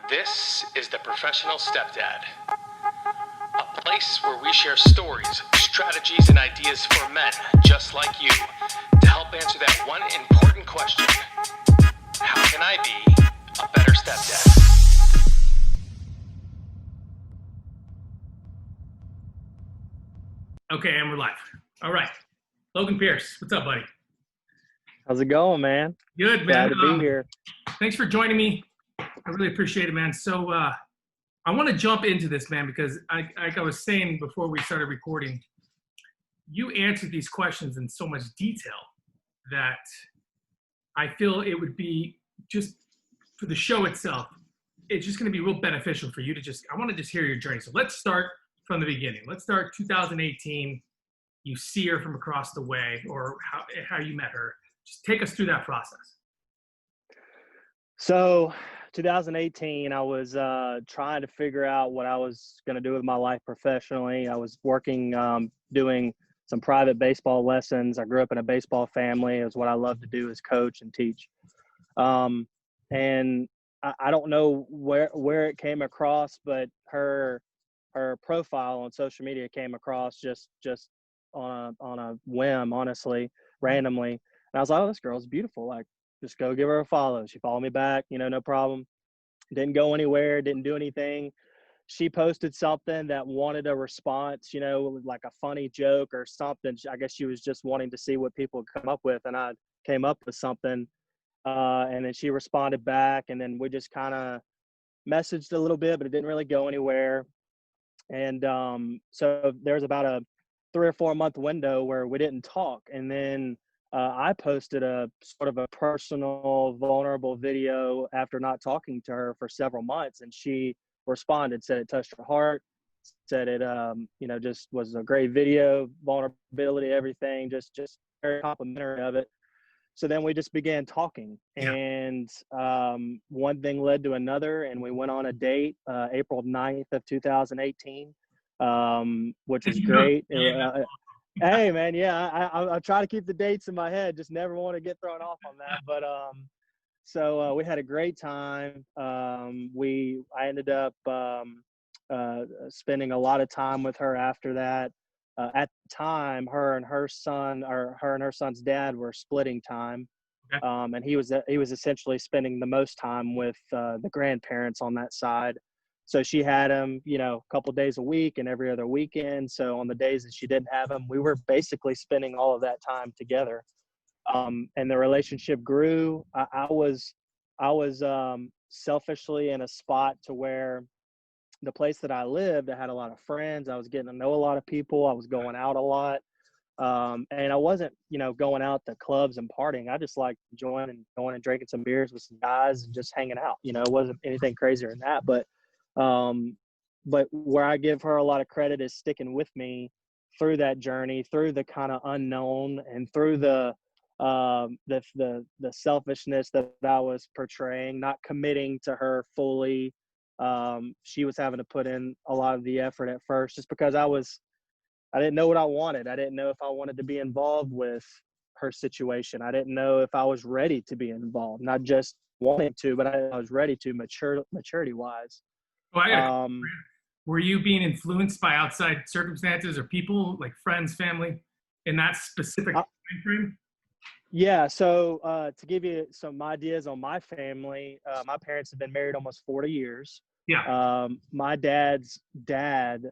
This is the Professional Stepdad, a place where we share stories, strategies, and ideas for men just like you to help answer that one important question: how can I be a better stepdad? Okay, and we're live. All right. Logan Pierce, what's up, buddy? How's it going, man? Good, man. Glad to be here. Thanks for joining me. I really appreciate it, man. So I want to jump into this, man, because like I was saying before we started recording, you answered these questions in so much detail that I feel it would be just for the show itself, it's just going to be real beneficial for you to I want to just hear your journey. So let's start from the beginning. Let's start 2018. You see her from across the way, or how you met her. Just take us through that process. So 2018, I was trying to figure out what I was going to do with my life professionally. I was working, doing some private baseball lessons. I grew up in a baseball family. It was what I love to do, is coach and teach. And I don't know where it came across, but her profile on social media came across just on a whim, honestly, randomly. And I was like, oh, this girl's beautiful. Like, just go give her a follow. She followed me back, no problem. Didn't go anywhere, didn't do anything. She posted something that wanted a response, like a funny joke or something. I guess she was just wanting to see what people would come up with. And I came up with something. And then she responded back. And then we just kind of messaged a little bit, but it didn't really go anywhere. And so there's about a 3 or 4 month window where we didn't talk. And then I posted a sort of a personal, vulnerable video after not talking to her for several months. And she responded, said it touched her heart, said it, just was a great video, vulnerability, everything, just very complimentary of it. So then we just began talking, and one thing led to another, and we went on a date April 9th of 2018, which was great. Hey, man, yeah, I try to keep the dates in my head, just never want to get thrown off on that. But so we had a great time. I ended up spending a lot of time with her after that. At the time, her and her son's dad were splitting time. Okay. And he was essentially spending the most time with the grandparents on that side. So she had him, a couple days a week and every other weekend. So on the days that she didn't have him, we were basically spending all of that time together. And the relationship grew. I was selfishly in a spot to where the place that I lived, I had a lot of friends. I was getting to know a lot of people. I was going out a lot. And I wasn't, going out to clubs and partying. I just liked enjoying and going and drinking some beers with some guys and just hanging out. It wasn't anything crazier than that. But where I give her a lot of credit is sticking with me through that journey, through the kind of unknown, and through the selfishness that I was portraying, not committing to her fully. She was having to put in a lot of the effort at first, just because I didn't know what I wanted. I didn't know if I wanted to be involved with her situation. I didn't know if I was ready to be involved, not just wanting to, but I was ready to maturity wise. Were you being influenced by outside circumstances or people, like friends, family, in that specific time frame? Yeah. So to give you some ideas on my family, my parents have been married almost 40 years. Yeah. My dad's dad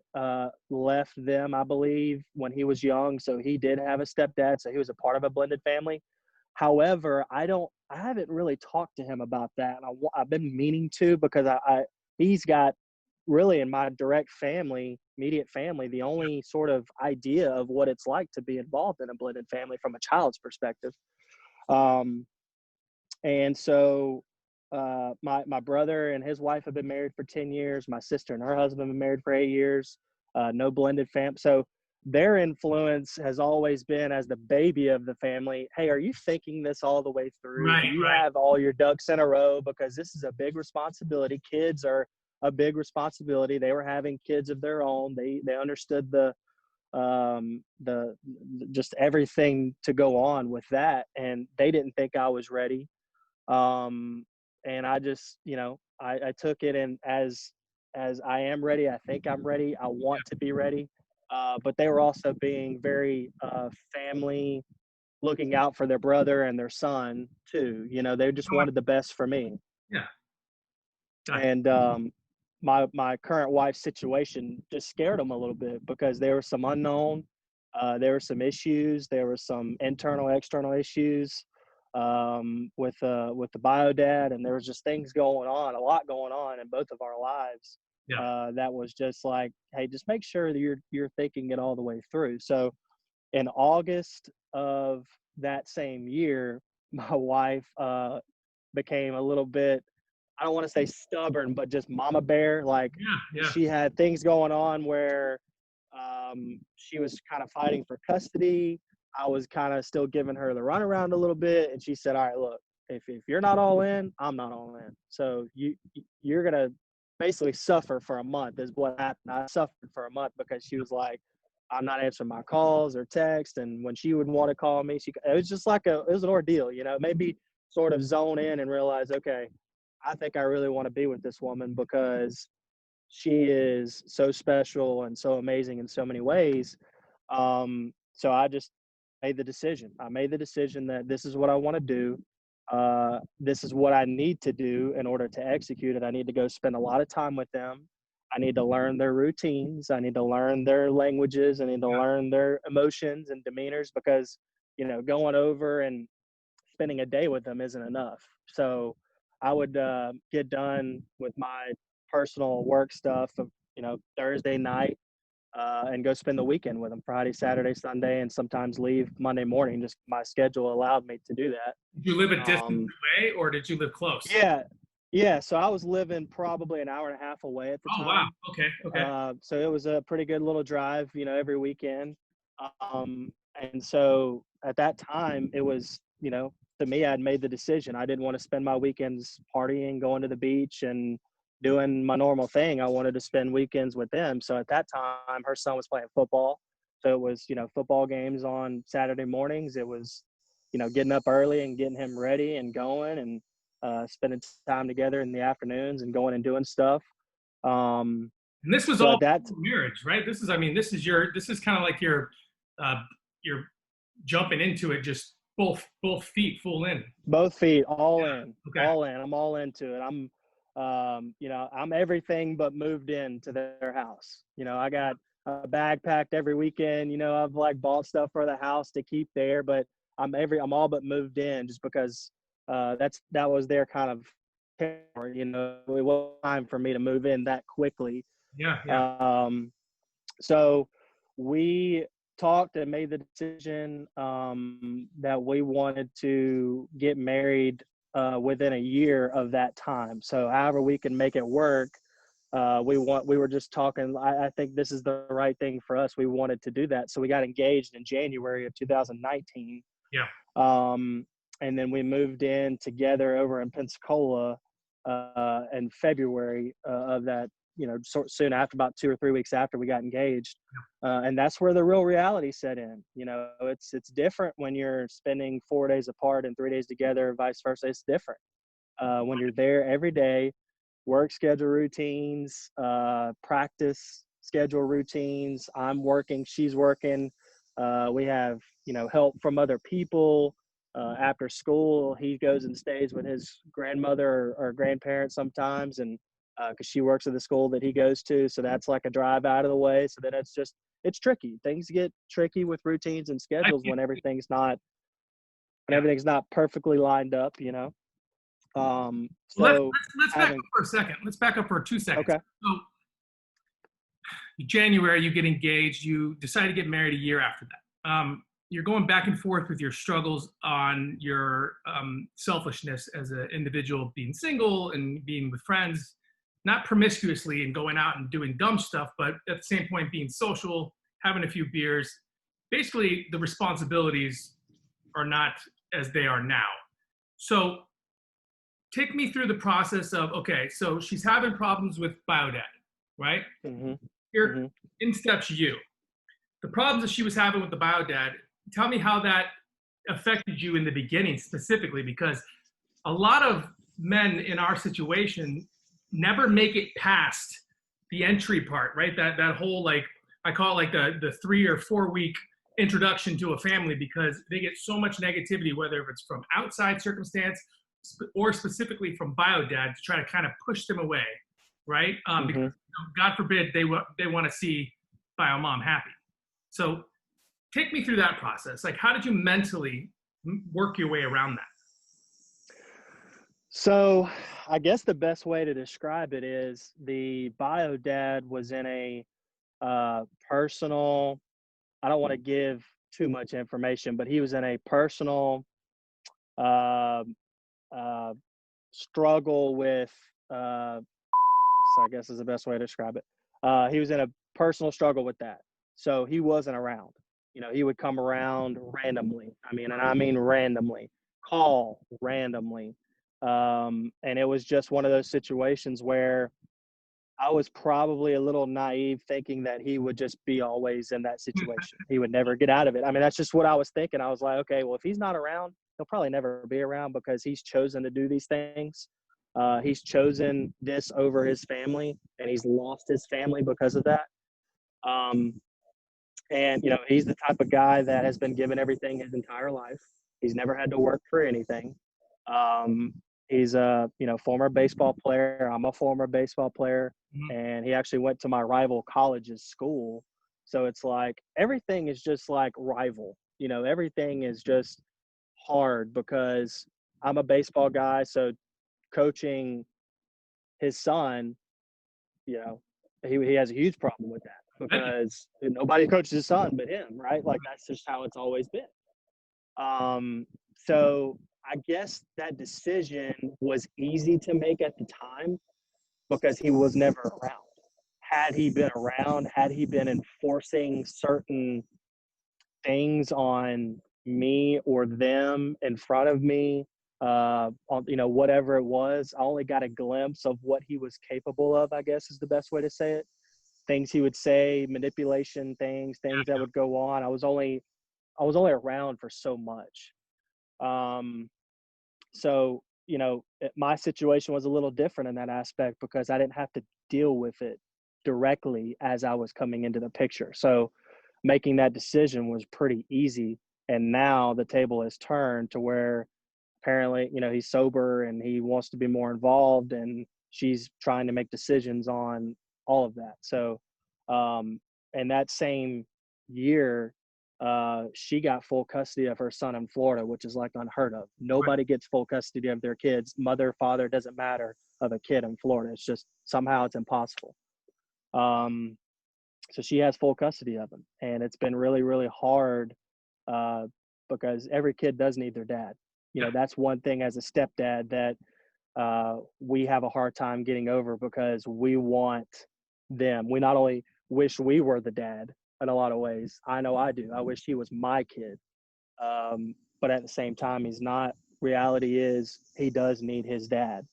left them, I believe, when he was young. So he did have a stepdad. So he was a part of a blended family. However, I haven't really talked to him about that. And I've been meaning to, because he's got really, in my direct family, immediate family, the only sort of idea of what it's like to be involved in a blended family from a child's perspective. And so my brother and his wife have been married for 10 years. My sister and her husband have been married for 8 years. No blended fam. So their influence has always been, as the baby of the family, hey, are you thinking this all the way through? Right, Do you right. have all your ducks in a row? Because this is a big responsibility. Kids are a big responsibility. They were having kids of their own. They understood the just everything to go on with that, and they didn't think I was ready. And I just, I took it in as I am ready. I think I'm ready. I want to be ready. But they were also being very family, looking out for their brother and their son too. You know, they just wanted the best for me. Yeah. Gotcha. And my current wife's situation just scared them a little bit because there was some unknown. There were some issues. There were some internal, external issues with the BioDad, and there was just things going on, a lot going on in both of our lives. Yeah. That was just like, hey, just make sure that you're thinking it all the way through. So in August of that same year, my wife became a little bit, I don't want to say stubborn, but just mama bear. Like Yeah. Yeah. she had things going on where she was kind of fighting for custody. I was kind of still giving her the runaround a little bit, and she said, "All right, look, if you're not all in, I'm not all in. So you're gonna basically suffer for a month." Is what happened. I suffered for a month because she was like, "I'm not answering my calls or text," and when she would want to call me, it was just like it was an ordeal. You know, maybe sort of zone in and realize, okay, I think I really want to be with this woman because she is so special and so amazing in so many ways. So I just made the decision. I made the decision that this is what I want to do. This is what I need to do in order to execute it. I need to go spend a lot of time with them. I need to learn their routines. I need to learn their languages. I need to learn their emotions and demeanors because, you know, going over and spending a day with them isn't enough. So I would get done with my personal work stuff of, you know, Thursday night and go spend the weekend with them, Friday, Saturday, Sunday, and sometimes leave Monday morning. Just my schedule allowed me to do that. Did you live a distance Um, away, or did you live close? yeah, yeah. So I was living probably an hour and a half away at the Oh, wow. time. Okay. Okay. So it was a pretty good little drive, you know, every weekend. And so at that time, it was, you know, to me, I'd made the decision. I didn't want to spend my weekends partying, going to the beach, and doing my normal thing. I wanted to spend weekends with them. So at that time, her son was playing football. So it was, you know, football games on Saturday mornings. It was, you know, getting up early and getting him ready and going and spending time together in the afternoons and going and doing stuff. Um, And this was so all at that, before marriage, right? This is, I mean, this is kind of like uh, you're jumping into it, just both feet full in. both feet, all in, Okay. all in. I'm all into it. You know, I'm everything but moved into their house. You know, I got a bag packed every weekend. You know, I've like bought stuff for the house to keep there, but I'm all but moved in just because that was their kind of terror. You know, it was time for me to move in that quickly. Yeah. Yeah. Um, so we talked and made the decision that we wanted to get married within a year of that time. So however we can make it work, we were just talking. I think this is the right thing for us. We wanted to do that. So we got engaged in January of 2019. Yeah. And then we moved in together over in Pensacola in February of that, you know, soon after, about 2 or 3 weeks after we got engaged. And that's where the real reality set in. You know, it's different when you're spending 4 days apart and 3 days together, vice versa. It's different when you're there every day, work schedule routines, practice schedule routines. I'm working, she's working. We have, you know, help from other people. After school, he goes and stays with his grandmother or grandparents sometimes, and because she works at the school that he goes to, so that's like a drive out of the way. So then it's tricky. Things get tricky with routines and schedules when everything's not perfectly lined up, you know. Let's So let's back having up for a second. Let's back up for 2 seconds. okay, So January, you get engaged. You decide to get married a year after that. You're going back and forth with your struggles on your selfishness as an individual, being single and being with friends, not promiscuously and going out and doing dumb stuff, but at the same point being social, having a few beers. Basically, the responsibilities are not as they are now. So take me through the process of, okay, so she's having problems with BioDad, right? mm-hmm, Here, mm-hmm. in steps you. The problems that she was having with the BioDad, tell me how that affected you in the beginning specifically, because a lot of men in our situation never make it past the entry part, right? That whole, like, I call it like the 3 or 4 week introduction to a family, because they get so much negativity, whether if it's from outside circumstance or specifically from BioDad, to try to kind of push them away, right? Because God forbid they want to see BioMom happy. So take me through that process. Like, how did you mentally work your way around that? So I guess the best way to describe it is the BioDad was in a personal, I don't want to give too much information, but he was in a personal uh, uh, struggle with, I guess is the best way to describe it. He was in a personal struggle with that. So he wasn't around. You know, he would come around randomly. And I mean randomly, call randomly. And it was just one of those situations where I was probably a little naive, thinking that he would just be always in that situation. He would never get out of it. That's just what I was thinking. I was like, okay, well, if he's not around, he'll probably never be around, because he's chosen to do these things. He's chosen this over his family, and he's lost his family because of that. And, he's the type of guy that has been given everything his entire life. He's never had to work for anything. He's a, former baseball player. I'm a former baseball player. And he actually went to my rival college's school. So it's like everything is just like rival. Everything is just hard, because I'm a baseball guy. So coaching his son, he has a huge problem with that, because nobody coaches his son but him, right? Like, that's just how it's always been. So I guess that decision was easy to make at the time, because he was never around. Had he been around, had he been enforcing certain things on me or them in front of me, on, whatever it was, I only got a glimpse of what he was capable of, I guess is the best way to say it. Things he would say, manipulation things that would go on. I was only around for so much. So, my situation was a little different in that aspect, because I didn't have to deal with it directly as I was coming into the picture. So making that decision was pretty easy. And now the table has turned to where apparently, he's sober and he wants to be more involved, and she's trying to make decisions on all of that. So, and that same year, she got full custody of her son in Florida, which is like unheard of. Nobody gets full custody of their kids, mother, father, doesn't matter, of a kid in Florida. It's just somehow it's impossible. So she has full custody of him, and it's been really, really hard, because every kid does need their dad. That's one thing as a stepdad that we have a hard time getting over, because we want them. We not only wish we were the dad in a lot of ways. I know I do. I wish he was my kid. But at the same time, he's not. Reality is he does need his dad.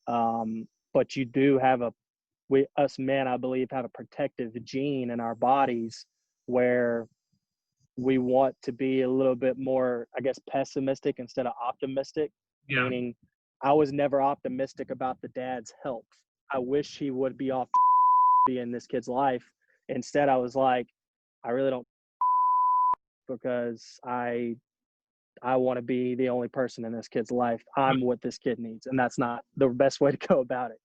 But you do have us men, I believe, have a protective gene in our bodies where we want to be a little bit more, I guess, pessimistic instead of optimistic. Yeah. Meaning, I was never optimistic about the dad's health. I wish he would be off be in this kid's life. Instead, I was like, I really don't, because I want to be the only person in this kid's life. I'm what this kid needs, and that's not the best way to go about it.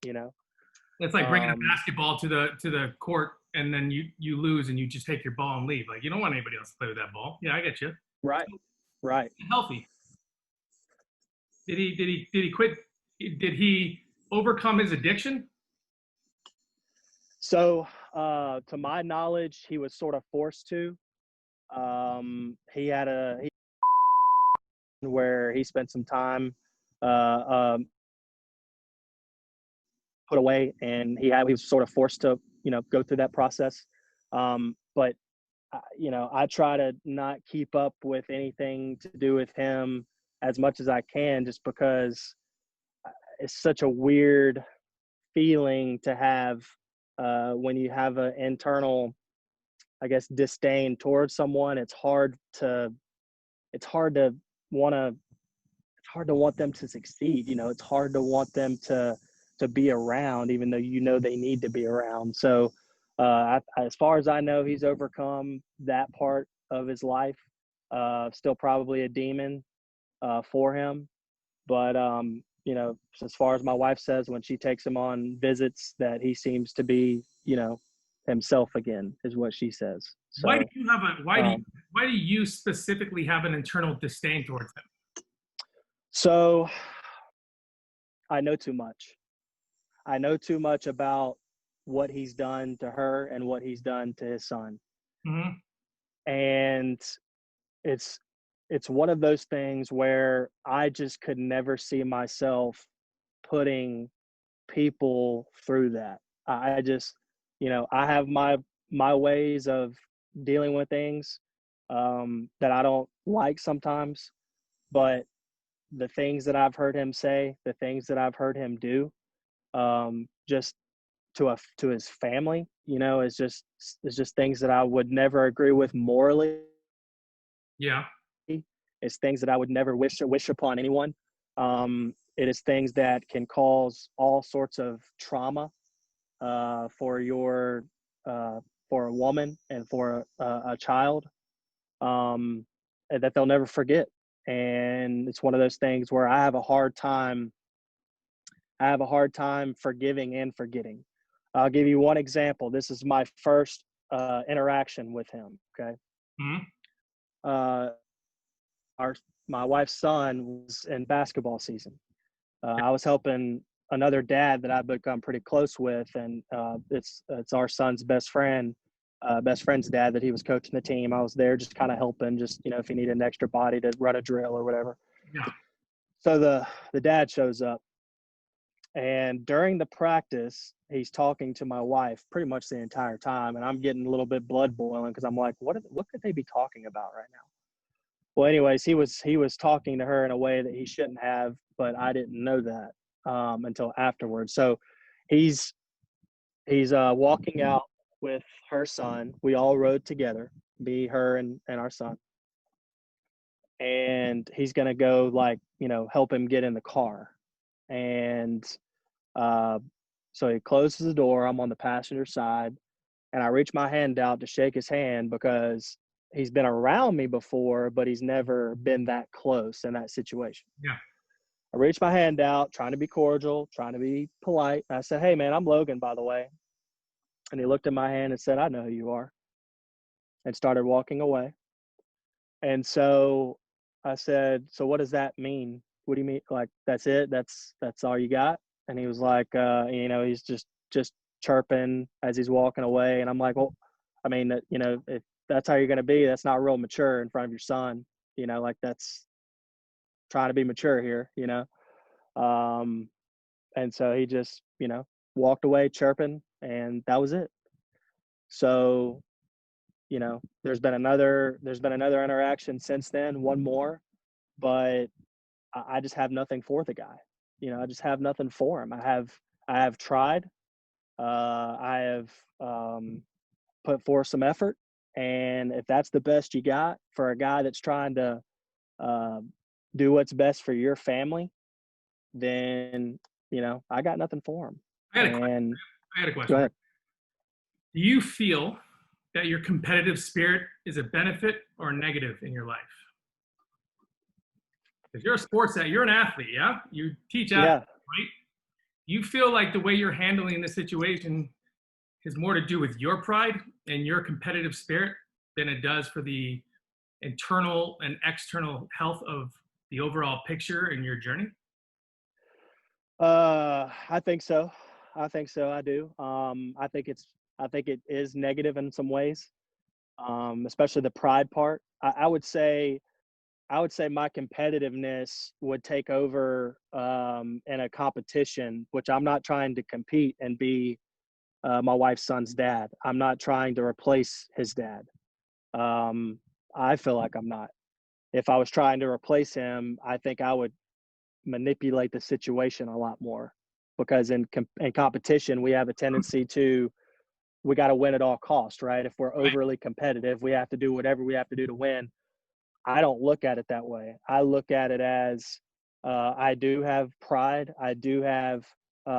It's like bringing a basketball to the court, and then you lose and you just take your ball and leave. Like, you don't want anybody else to play with that ball. Yeah, I get you. Right. Healthy. Did he quit? Did he overcome his addiction? So, to my knowledge, he was sort of forced to. He had where he spent some time put away, and he was sort of forced to go through that process. But I try to not keep up with anything to do with him as much as I can, just because it's such a weird feeling to have when you have an internal, I guess, disdain towards someone. It's hard to want them to succeed. It's hard to want them to to be around, even though you know they need to be around. So as far as I know, he's overcome that part of his life. Still probably a demon for him, but you know, as far as my wife says, when she takes him on visits, that he seems to be, you know, himself again, is what she says. Why do So you have a um, why do you specifically have an internal disdain towards him? so I know too much. I know too much about what he's done to her and what he's done to his son. Mm-hmm. And it's it's one of those things where I just could never see myself putting people through that. I just, you know, I have my ways of dealing with things that I don't like sometimes, but the things that I've heard him say, the things that I've heard him do, just to his family, you know, it's just things that I would never agree with morally. Yeah. It's things that I would never wish upon anyone. It is things that can cause all sorts of trauma for your for a woman and for a child, that they'll never forget. And it's one of those things where I have a hard time. I have a hard time forgiving and forgetting. I'll give you one example. This is my first interaction with him. Okay. Mm-hmm. Uh, our My wife's son was in basketball season. I was helping another dad that I've become pretty close with, and it's our son's best friend's dad that he was coaching the team. I was there just kind of helping, just, you know, if he needed an extra body to run a drill or whatever. Yeah. So the dad shows up, and during the practice, he's talking to my wife pretty much the entire time, and I'm getting a little bit blood boiling because I'm like, what could they be talking about right now? Well, anyways, he was talking to her in a way that he shouldn't have, but I didn't know that until afterwards. So he's walking out with her son. We all rode together, me, her, and our son. And he's gonna go, like, you know, help him get in the car. And uh, so he closes the door. I'm on the passenger side, and I reach my hand out to shake his hand because he's been around me before, but he's never been that close in that situation. Yeah. I reached my hand out, trying to be cordial, trying to be polite. I said, "Hey, man, I'm Logan, by the way." And he looked at my hand and said, "I know who you are," and started walking away. And so I said, "So what does that mean? What do you mean? Like, that's it? That's all you got?" And he was like, you know, he's just chirping as he's walking away. And I'm like, "Well, I mean, you know, if that's how you're going to be, that's not real mature in front of your son. You know, like, that's trying to be mature here, you know?" Um, and so he just, you know, walked away chirping, and that was it. So, you know, there's been another interaction since then, one more, but I just have nothing for the guy. You know, I just have nothing for him. I have tried. I have put forth some effort, and if that's the best you got for a guy that's trying to uh, do what's best for your family, then, you know, I got nothing for him. I had a question. And I had a go question. ahead. Do you feel that your competitive spirit is a benefit or negative in your life? Because you're a you're an athlete, yeah? You teach athletes, Yeah. right? You feel like the way you're handling this situation has more to do with your pride and your competitive spirit than it does for the internal and external health of the overall picture in your journey? I think so. I think so. I do. I think it is negative in some ways, especially the pride part. I would say my competitiveness would take over in a competition, which I'm not trying to compete and be my wife's son's dad. I'm not trying to replace his dad. Um, I feel like I'm not. If I was trying to replace him, I think I would manipulate the situation a lot more, because in competition we have a tendency to, we got to win at all cost, right? If we're overly competitive, we have to do whatever we have to do to win. I don't look at it that way. I look at it as I do have pride. I do have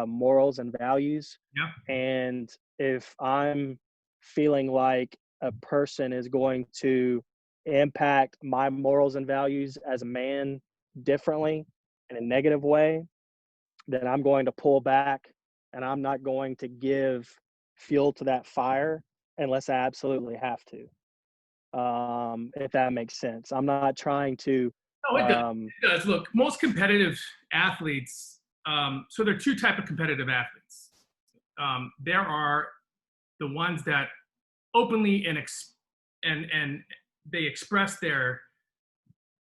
morals and values. Yeah. And if I'm feeling like a person is going to impact my morals and values as a man differently in a negative way, then I'm going to pull back, and I'm not going to give fuel to that fire unless I absolutely have to. If that makes sense. I'm not trying to. No, it does. It does. Look, most competitive athletes, so there are two type of competitive athletes. There are the ones that openly and they express their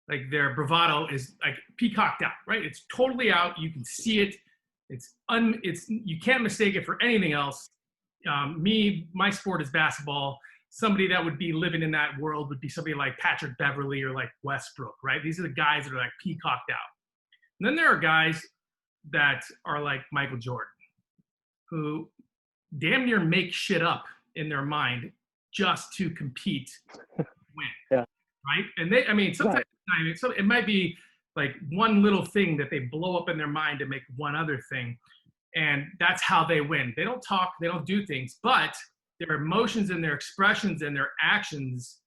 bravado is like peacocked out, right? It's totally out. You can see it. It's you can't mistake it for anything else. My sport is basketball. Somebody that would be living in that world would be somebody like Patrick Beverly or like Westbrook, right? These are the guys that are like peacocked out. And then there are guys that are like Michael Jordan, who damn near make shit up in their mind just to compete, win, Yeah. right? And they, I mean, sometimes right. So it might be like one little thing that they blow up in their mind to make one other thing, and that's how they win. They don't talk, they don't do things, but their emotions and their expressions and their actions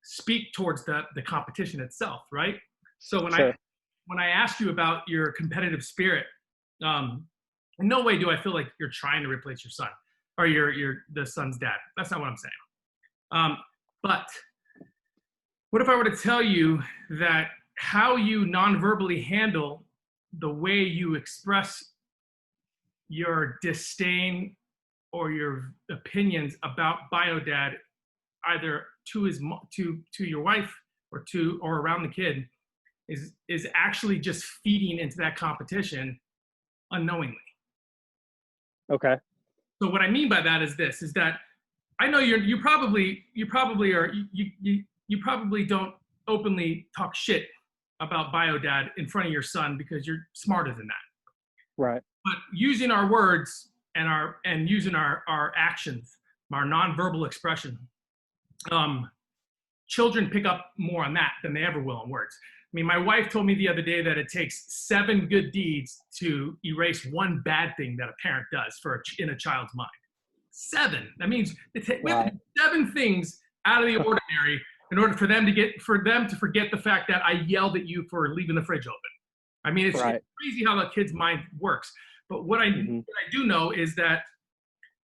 speak towards the competition itself, right? So when I ask you about your competitive spirit, in no way do I feel like you're trying to replace your son or the son's dad. That's not what I'm saying. But what if I were to tell you that how you non-verbally handle the way you express your disdain or your opinions about BioDad, either to your wife or around the kid, is actually just feeding into that competition unknowingly. Okay. So what I mean by that is this: is that I know you probably don't openly talk shit about BioDad in front of your son because you're smarter than that. Right. But using our words and using our actions, our nonverbal expression, children pick up more on that than they ever will on words. I mean, my wife told me the other day that it takes 7 good deeds to erase one bad thing that a parent does in a child's mind. 7. That means we have to do 7 things out of the ordinary in order for them to forget the fact that I yelled at you for leaving the fridge open. I mean, it's crazy how the kid's mind works. But what I do know is that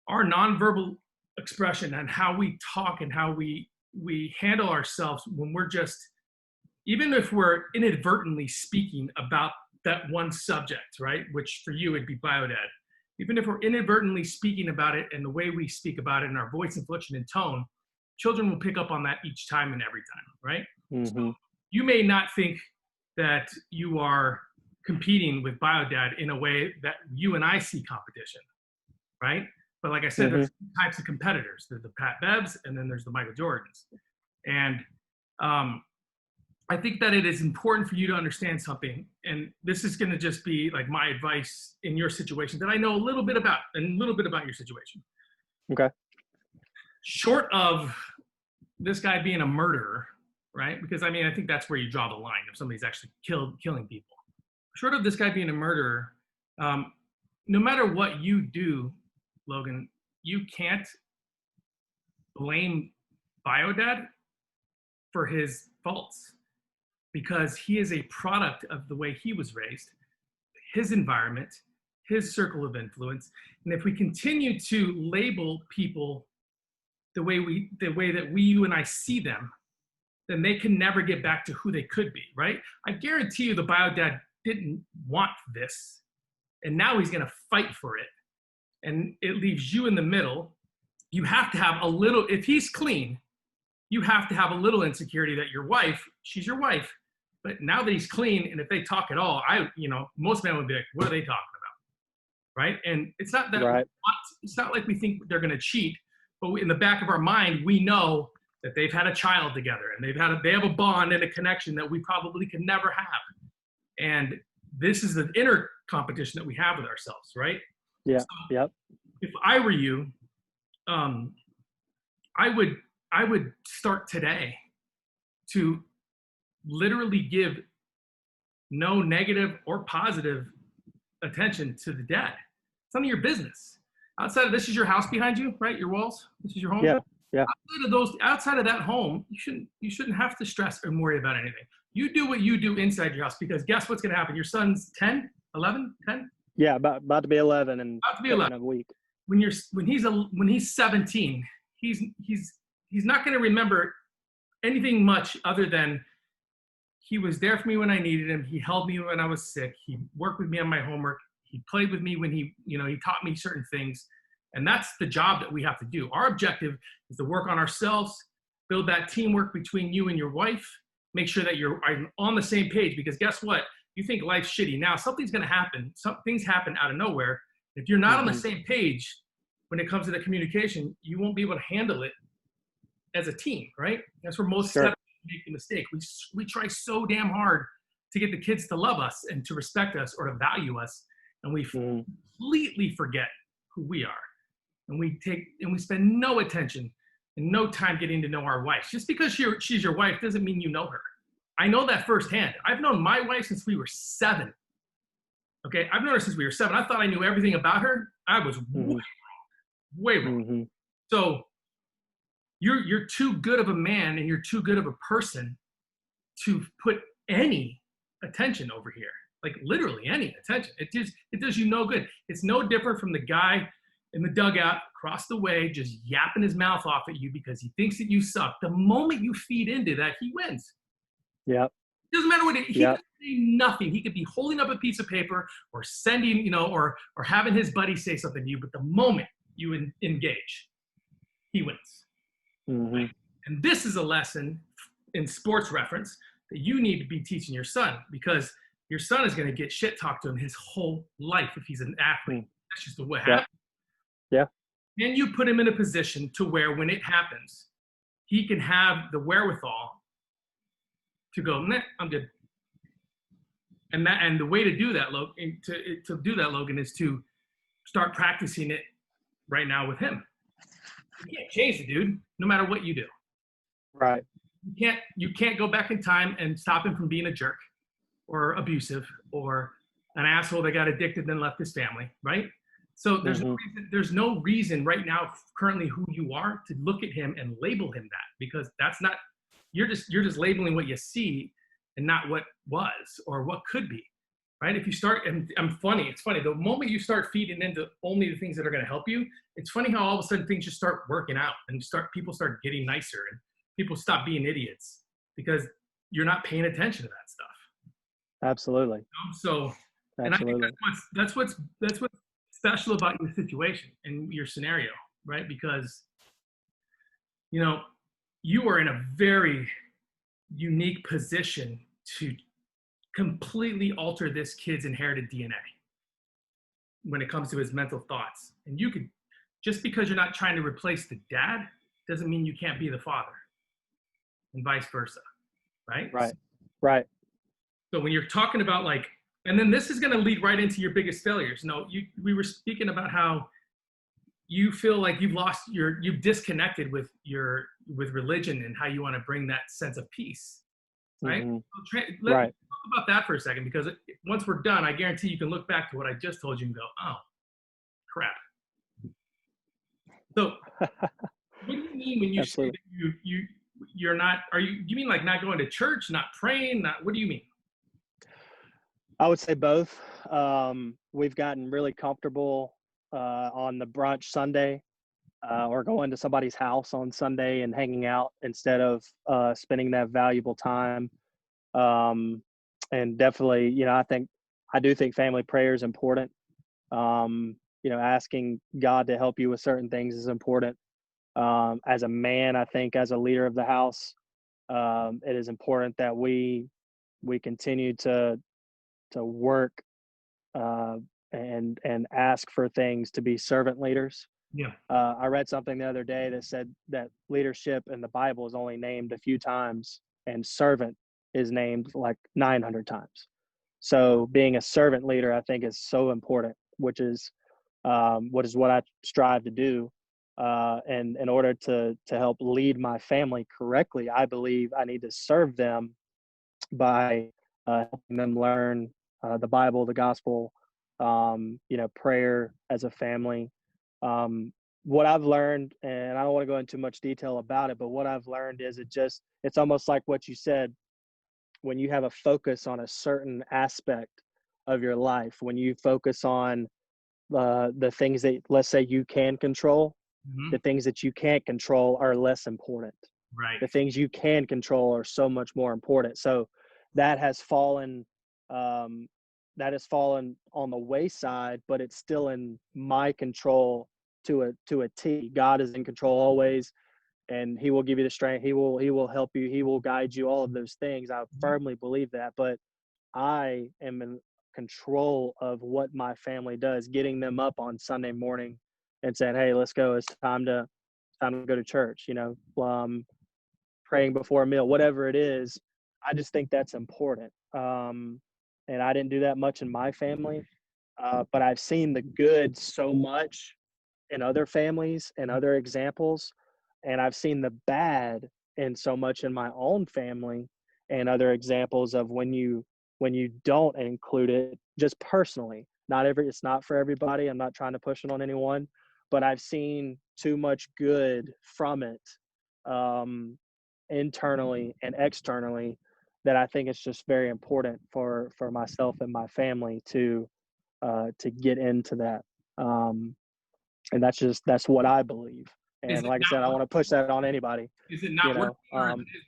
our nonverbal expression and how we talk and how we handle ourselves when we're just, even if we're inadvertently speaking about that one subject, right? Which for you would be BioDad. Even if we're inadvertently speaking about it and the way we speak about it and our voice inflection and tone, children will pick up on that each time and every time, right? So you may not think that you are competing with BioDad in a way that you and I see competition, right? But like I said, there's 2 types of competitors. There's the Pat Bevs and then there's the Michael Jordans. And I think that it is important for you to understand something. And this is going to just be like my advice in your situation that I know a little bit about your situation. Okay. Short of this guy being a murderer, right? Because I mean, I think that's where you draw the line if somebody's actually killing people. Short of this guy being a murderer, no matter what you do, Logan, you can't blame BioDad for his faults because he is a product of the way he was raised, his environment, his circle of influence. And if we continue to label people the way that you and I see them, then they can never get back to who they could be, right? I guarantee you the BioDad didn't want this, and now he's going to fight for it. And it leaves you in the middle. You have to have a little, if he's clean, you have to have a little insecurity that your wife, she's your wife, but now that he's clean, and if they talk at all, most men would be like, what are they talking about? Right? And it's not that, it's not like we think they're going to cheat, but in the back of our mind, we know that they've had a child together and they have a bond and a connection that we probably could never have. And this is the inner competition that we have with ourselves, right? Yeah. So yep. If I were you, I would start today to literally give no negative or positive attention to the dad. It's none of your business. Outside of this is your house behind you, right? Your walls. This is your home. Yeah. Yeah. Outside of that home, you shouldn't have to stress or worry about anything. You do what you do inside your house, because guess what's going to happen? Your son's 10, 11, 10? Yeah. About to be 11 and About to be 11. in a week. When he's 17, he's not going to remember anything much other than he was there for me when I needed him. He held me when I was sick. He worked with me on my homework. He played with me when he taught me certain things. And that's the job that we have to do. Our objective is to work on ourselves, build that teamwork between you and your wife, make sure that you're on the same page, because guess what? You think life's shitty. Now, something's going to happen. Some things happen out of nowhere. If you're not on the same page when it comes to the communication, you won't be able to handle it as a team, right? That's where most steps make the mistake. We try so damn hard to get the kids to love us and to respect us or to value us, and we completely forget who we are. And we spend no attention and no time getting to know our wives. Just because she's your wife doesn't mean you know her. I know that firsthand. I've known my wife since we were 7. Okay, I've known her since we were 7. I thought I knew everything about her. I was way wrong. So you're too good of a man and you're too good of a person to put any attention over here. Like literally any attention. It does you no good. It's no different from the guy in the dugout across the way just yapping his mouth off at you because he thinks that you suck. The moment you feed into that, he wins. Yep. It doesn't matter what he could say nothing. He could be holding up a piece of paper or sending, or having his buddy say something to you. But the moment you engage, he wins. Right? And this is a lesson in sports reference that you need to be teaching your son, because your son is going to get shit talked to him his whole life if he's an athlete. That's just what happens. Yeah. And you put him in a position to where when it happens, he can have the wherewithal to go, nah, I'm good. And the way to do that, Logan, is to start practicing it right now with him. You can't change the dude, no matter what you do. Right. You can't go back in time and stop him from being a jerk or abusive or an asshole that got addicted and then left his family, right? So there's no reason right now, currently who you are, to look at him and label him that, because that's not, you're just labeling what you see and not what was or what could be, right? If you start, and it's funny, the moment you start feeding into only the things that are going to help you, it's funny how all of a sudden things just start working out and people start getting nicer and people stop being idiots because you're not paying attention to that stuff. Absolutely. So, and I think that's what's special about your situation and your scenario, right? Because, you are in a very unique position to completely alter this kid's inherited DNA when it comes to his mental thoughts. And you could, just because you're not trying to replace the dad, doesn't mean you can't be the father, and vice versa, right? Right. So when you're talking about and then this is going to lead right into your biggest failures. We were speaking about how you feel like you've disconnected with religion and how you want to bring that sense of peace, right? So let's talk about that for a second, because once we're done, I guarantee you can look back to what I just told you and go, oh, crap. So what do you mean when you say that you're not, do you mean like not going to church, not praying, what do you mean? I would say both. We've gotten really comfortable on the brunch Sunday or going to somebody's house on Sunday and hanging out instead of spending that valuable time. And definitely, I do think family prayer is important. Asking God to help you with certain things is important. As a man, I think as a leader of the house, it is important that we continue to work and ask for things, to be servant leaders. Yeah. I read something the other day that said that leadership in the Bible is only named a few times, and servant is named like 900 times. So being a servant leader, I think, is so important, which is what I strive to do. And in order to help lead my family correctly, I believe I need to serve them by helping them learn the Bible, the gospel, prayer as a family. What I've learned, and I don't want to go into much detail about it, but what I've learned is it's almost like what you said, when you have a focus on a certain aspect of your life, when you focus on the things that, let's say, you can control, Mm-hmm. the things that you can't control are less important. Right. The things you can control are so much more important. So that has fallen, on the wayside, but it's still in my control to a T. God is in control always, and He will give you the strength. He will help you. He will guide you. All of those things, I firmly believe that. But I am in control of what my family does, getting them up on Sunday morning and saying, "Hey, let's go. It's time to go to church." Praying before a meal, whatever it is. I just think that's important. And I didn't do that much in my family, but I've seen the good so much in other families and other examples, and I've seen the bad in so much in my own family and other examples of when you don't include it, just personally. It's not for everybody. I'm not trying to push it on anyone, but I've seen too much good from it, internally and externally, that I think it's just very important for myself and my family to get into that. And that's what I believe. Is And it like I said, I not? want to push that on anybody. Is it You not know, working, or is it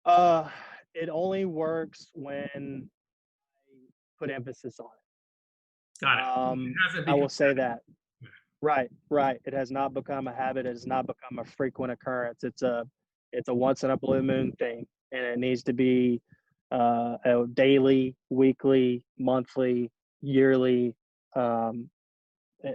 working? it only works when I put emphasis on Got it. it. It hasn't I become. will say that. Right. It has not become a habit. It has not become a frequent occurrence. It's a once in a blue moon thing, and it needs to be a daily, weekly, monthly, yearly um, uh,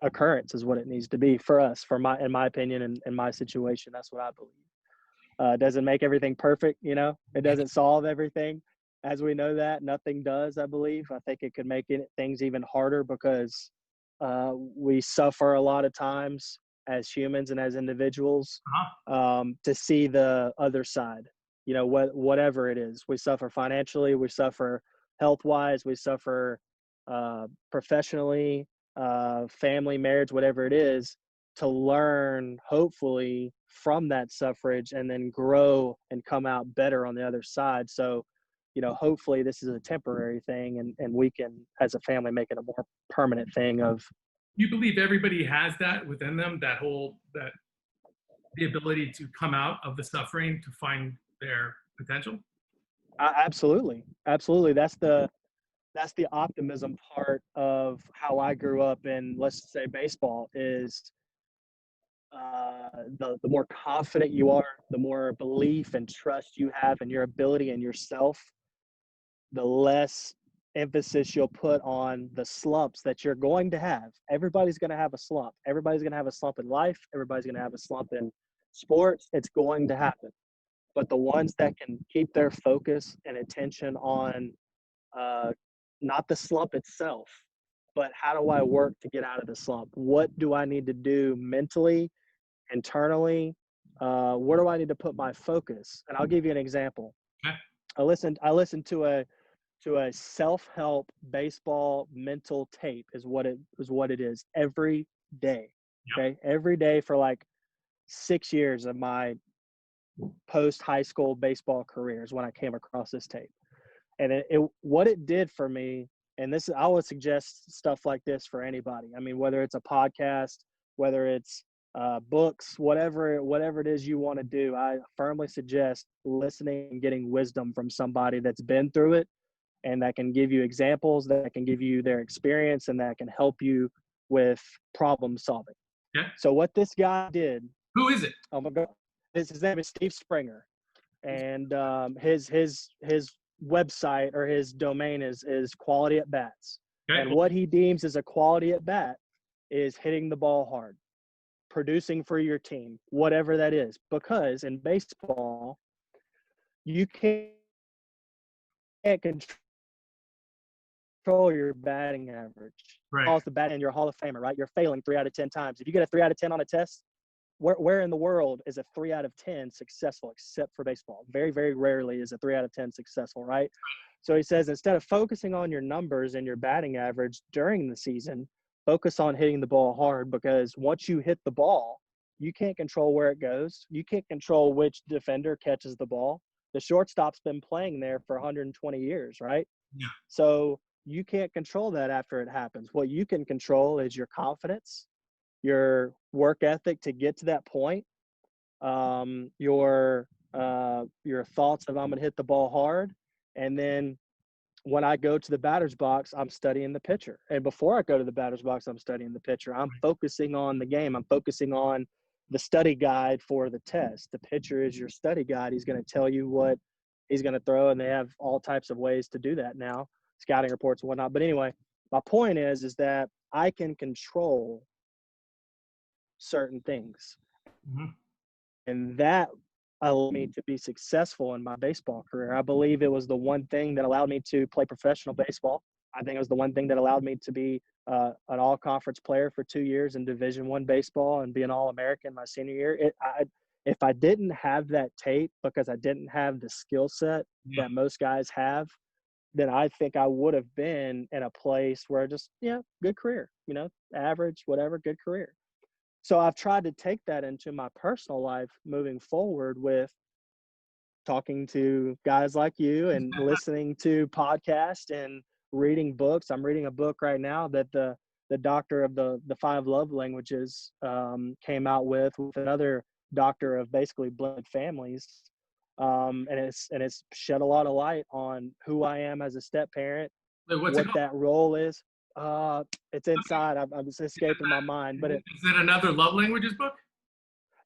occurrence is what it needs to be for us. In my opinion, and in my situation, that's what I believe. Doesn't make everything perfect, It doesn't solve everything, as we know that nothing does. I believe. I think it could make things even harder because we suffer a lot of times as humans and as individuals, Uh-huh. to see the other side. Whatever it is, we suffer financially, we suffer health wise, we suffer professionally, family, marriage, whatever it is, to learn hopefully from that suffrage and then grow and come out better on the other side. So, hopefully this is a temporary thing, and we can, as a family, make it a more permanent thing of. You believe everybody has that within them, that the ability to come out of the suffering to find their potential? Absolutely. That's the optimism part of how I grew up in, let's say, baseball. Is the more confident you are, the more belief and trust you have in your ability and yourself, the less emphasis you'll put on the slumps that you're going to have. Everybody's going to have a slump. Everybody's going to have a slump in life. Everybody's going to have a slump in sports. It's going to happen. But the ones that can keep their focus and attention on not the slump itself, but how do I work to get out of the slump? What do I need to do mentally, internally? Where do I need to put my focus? And I'll give you an example. Okay. I listened to a self-help baseball mental tape is what it is every day. Yep. Okay, every day for like 6 years of my post high school baseball career is when I came across this tape. And what it did for me, and I would suggest stuff like this for anybody. I mean, whether it's a podcast, whether it's books, whatever it is you want to do, I firmly suggest listening and getting wisdom from somebody that's been through it, and that can give you examples, that can give you their experience, and that can help you with problem solving. Yeah. So what this guy did. Who is it? Oh my God, his name is Steve Springer, and his website or his domain is Quality at Bats. Okay. And what he deems as a quality at bat is hitting the ball hard, producing for your team, whatever that is. Because in baseball, you can't control your batting average. Right. Off the bat, and you're a Hall of Famer, right? You're failing 3 out of 10 times. If you get a 3 out of 10 on a test, where in the world is a 3 out of 10 successful, except for baseball? Very, very rarely is a 3 out of 10 successful, right? So he says, instead of focusing on your numbers and your batting average during the season, focus on hitting the ball hard, because once you hit the ball, you can't control where it goes. You can't control which defender catches the ball. The shortstop's been playing there for 120 years, right? Yeah. So you can't control that after it happens. What you can control is your confidence, your work ethic to get to that point, your thoughts of I'm going to hit the ball hard, and then when I go to the batter's box, I'm studying the pitcher. And before I go to the batter's box, I'm studying the pitcher. I'm focusing on the game. I'm focusing on the study guide for the test. The pitcher is your study guide. He's going to tell you what he's going to throw, and they have all types of ways to do that now, scouting reports and whatnot. But anyway, my point is that I can control certain things. Mm-hmm. And that allowed me to be successful in my baseball career. I believe it was the one thing that allowed me to play professional baseball. I think it was the one thing that allowed me to be an all-conference player for 2 years in Division I baseball and be an All-American my senior year. If I didn't have that tape, because I didn't have the skill set that most guys have, then I think I would have been in a place where just, good career, average, whatever, good career. So I've tried to take that into my personal life moving forward with talking to guys like you and listening to podcasts and reading books. I'm reading a book right now that the doctor of the 5 love languages came out with another doctor of basically blended families. And it's shed a lot of light on who I am as a step parent, what that role is. It's inside. I'm just escaping my mind, but is it another love languages book?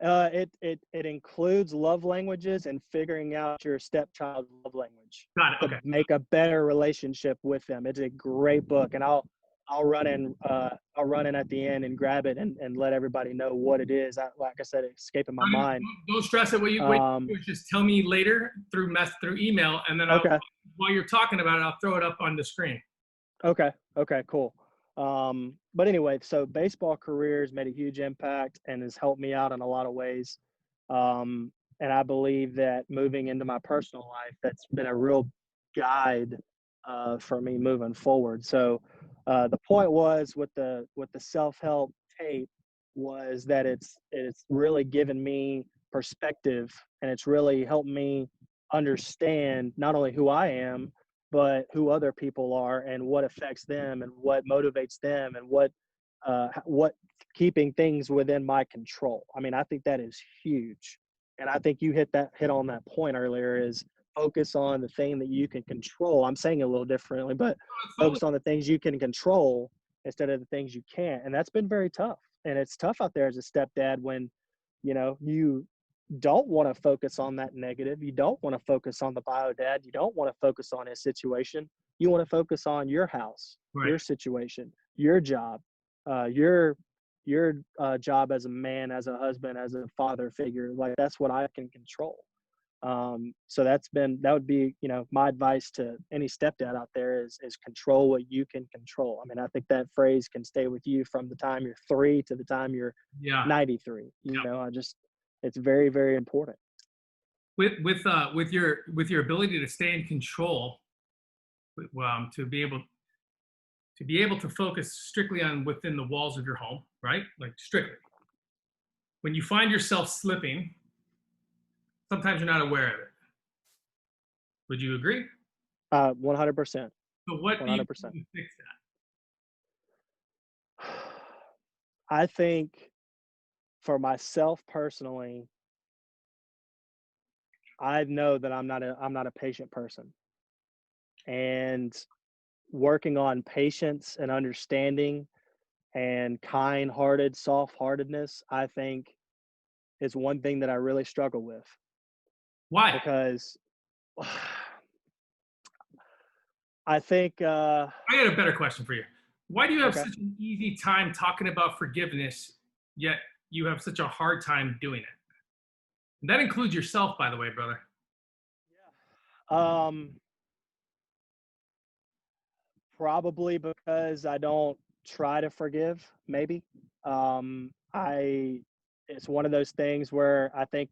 It includes love languages and figuring out your stepchild's love language. Got it. Okay. To make a better relationship with them. It's a great book, and I'll run in at the end and grab it and let everybody know what it is. Like I said, it's escaping my mind. Don't stress it. What you do is just tell me later through email, and then while you're talking about it, I'll throw it up on the screen. Okay, cool. But anyway, so baseball career has made a huge impact and has helped me out in a lot of ways. And I believe that moving into my personal life, that's been a real guide for me moving forward. So the point was with the self-help tape was that it's really given me perspective, and it's really helped me understand not only who I am, but who other people are and what affects them and what motivates them and what keeping things within my control. I mean, I think that is huge. And I think you hit on that point earlier, is focus on the thing that you can control. I'm saying it a little differently, but focus on the things you can control instead of the things you can't. And that's been very tough. And it's tough out there as a stepdad when, you don't want to focus on that negative. You don't want to focus on the BioDad. You don't want to focus on his situation. You want to focus on your house, right, your situation, your job, your job as a man, as a husband, as a father figure. Like, that's what I can control. So that would be, my advice to any stepdad out there is control what you can control. I mean, I think that phrase can stay with you from the time you're 3 to the time you're 93. It's very, very important. With your ability to stay in control, to be able to focus strictly on within the walls of your home, right? Like, strictly. When you find yourself slipping, sometimes you're not aware of it. Would you agree? 100%. So what 100%. Do you do to fix that? I think for myself personally, I know that I'm not a patient person, and working on patience and understanding and kind-hearted, soft-heartedness, I think, is one thing that I really struggle with. Why? Because I think I got a better question for you. Why do you have such an easy time talking about forgiveness, yet you have such a hard time doing it? And that includes yourself, by the way, brother. Yeah. Probably because I don't try to forgive, maybe. It's one of those things where I think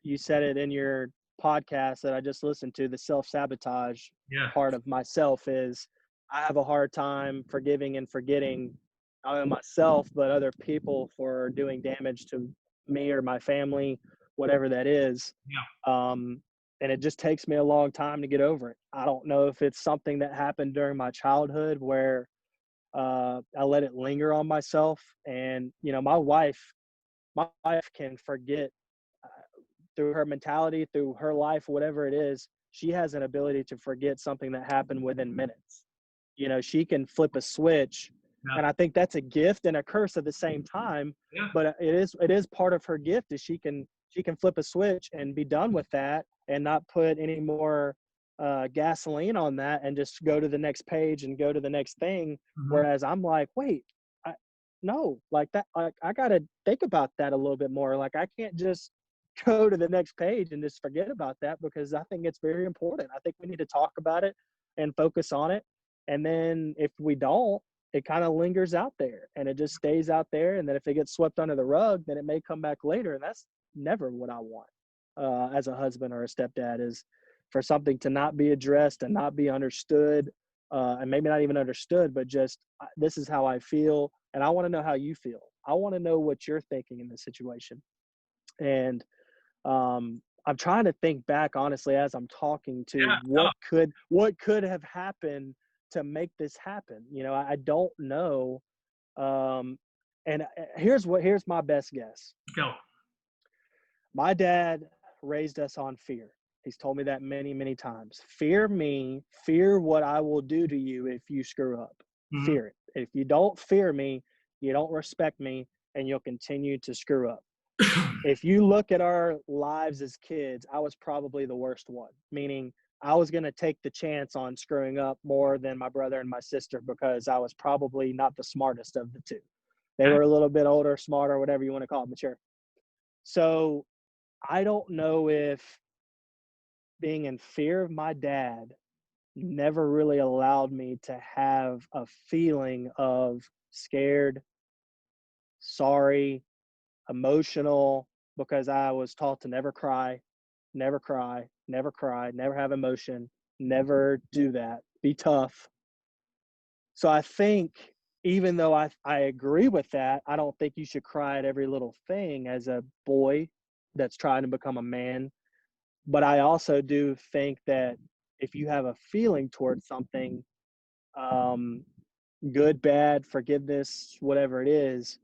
you said it in your podcast that I just listened to, the self-sabotage Yeah. part of myself, is I have a hard time forgiving and forgetting not only myself, but other people for doing damage to me or my family, whatever that is. Yeah. And it just takes me a long time to get over it. I don't know if it's something that happened during my childhood where I let it linger on myself. And, you know, my wife can forget through her mentality, through her life, whatever it is. She has an ability to forget something that happened within minutes. You know, she can flip a switch, Yeah. and I think that's a gift and a curse at the same time. Yeah. But it is part of her gift, is she can flip a switch and be done with that and not put any more gasoline on that and just go to the next page and go to the next thing. Mhm. Whereas I'm like, wait, no, like that, I got to think about that a little bit more. Like, I can't just go to the next page and just forget about that, because I think it's very important. I think we need to talk about it and focus on it. And then if we don't, it kind of lingers out there and it just stays out there. And then if it gets swept under the rug, then it may come back later. And that's never what I want as a husband or a stepdad, is for something to not be addressed and not be understood, and maybe not even understood, but just this is how I feel. And I want to know how you feel. I want to know what you're thinking in this situation. And I'm trying to think back honestly as I'm talking to Yeah. what could have happened to make this happen. You know, I don't know. And here's my best guess. Go. My dad raised us on fear. He's told me that many, many times. Fear me, fear what I will do to you if you screw up. Mhm. Fear it. If you don't fear me, you don't respect me, and you'll continue to screw up. If you look at our lives as kids, I was probably the worst one, meaning I was going to take the chance on screwing up more than my brother and my sister, because I was probably not the smartest of the two. They Okay. were a little bit older, smarter, whatever you want to call it, mature. So I don't know if being in fear of my dad never really allowed me to have a feeling of scared, sorry, emotional, because I was taught to never cry, never cry, never cry, never have emotion, never do that, be tough. So I think, even though I agree with that, I don't think you should cry at every little thing as a boy that's trying to become a man. But I also do think that if you have a feeling towards something, um, good, bad, forgiveness, whatever it is,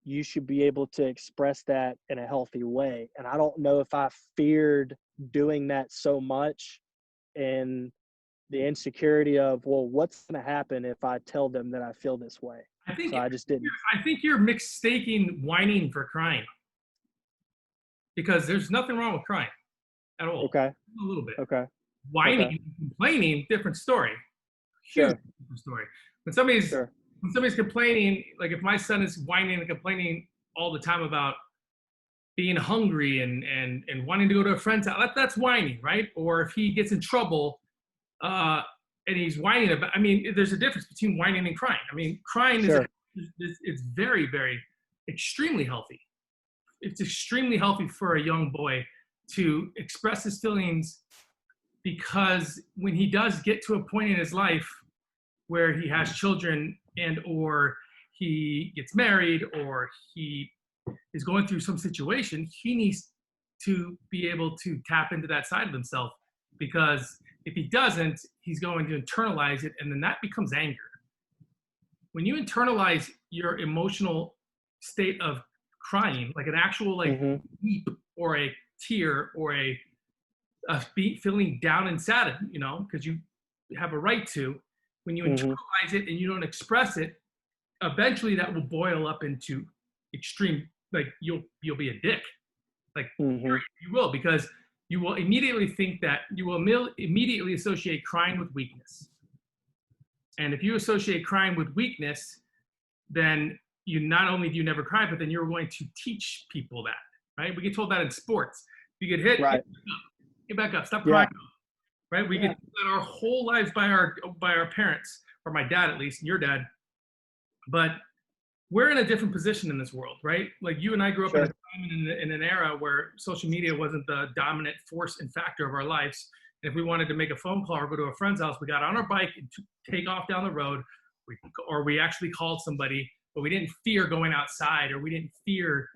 you should be able to express that in a healthy way. And I don't know if I feared doing that so much, and the insecurity of, well, what's going to happen if I tell them that I feel this way? I think So I just didn't. I think you're mistaking whining for crying, because there's nothing wrong with crying at all. Okay. A little bit. Okay. Whining, Okay. complaining, different story. Huge Sure. different story. When somebody's Sure. complaining, like if my son is whining and complaining all the time about being hungry and wanting to go to a friend's house, that's whining, right? Or if he gets in trouble, and he's whining about, I mean, there's a difference between whining and crying. I mean, crying Sure. it's very, very, extremely healthy. It's extremely healthy for a young boy to express his feelings, because when he does get to a point in his life where he has children, and or he gets married, or he is going through some situation, he needs to be able to tap into that side of himself, because if he doesn't, he's going to internalize it, and then that becomes anger. When you internalize your emotional state of crying, like an actual like Mm-hmm. weep or a tear or a feeling down and sad, you know, because you have a right to. When you Mm-hmm. internalize it and you don't express it, eventually that will boil up into extreme, like you'll be a dick, like Mm-hmm. you will, because you will immediately think that you will immediately associate crying with weakness. And if you associate crying with weakness, then you not only do you never cry, but then you're going to teach people that, right? We get told that in sports. You get hit, Right. get back up, stop Yeah. crying, right? We Yeah. get told that our whole lives by our parents, or my dad at least, and your dad. But we're in a different position in this world, right? Like you and I grew up in a Sure. time in an era where social media wasn't the dominant force and factor of our lives. If we wanted to make a phone call or go to a friend's house, we got on our bike and take off down the road, or we actually called somebody, but we didn't fear going outside, or we didn't fear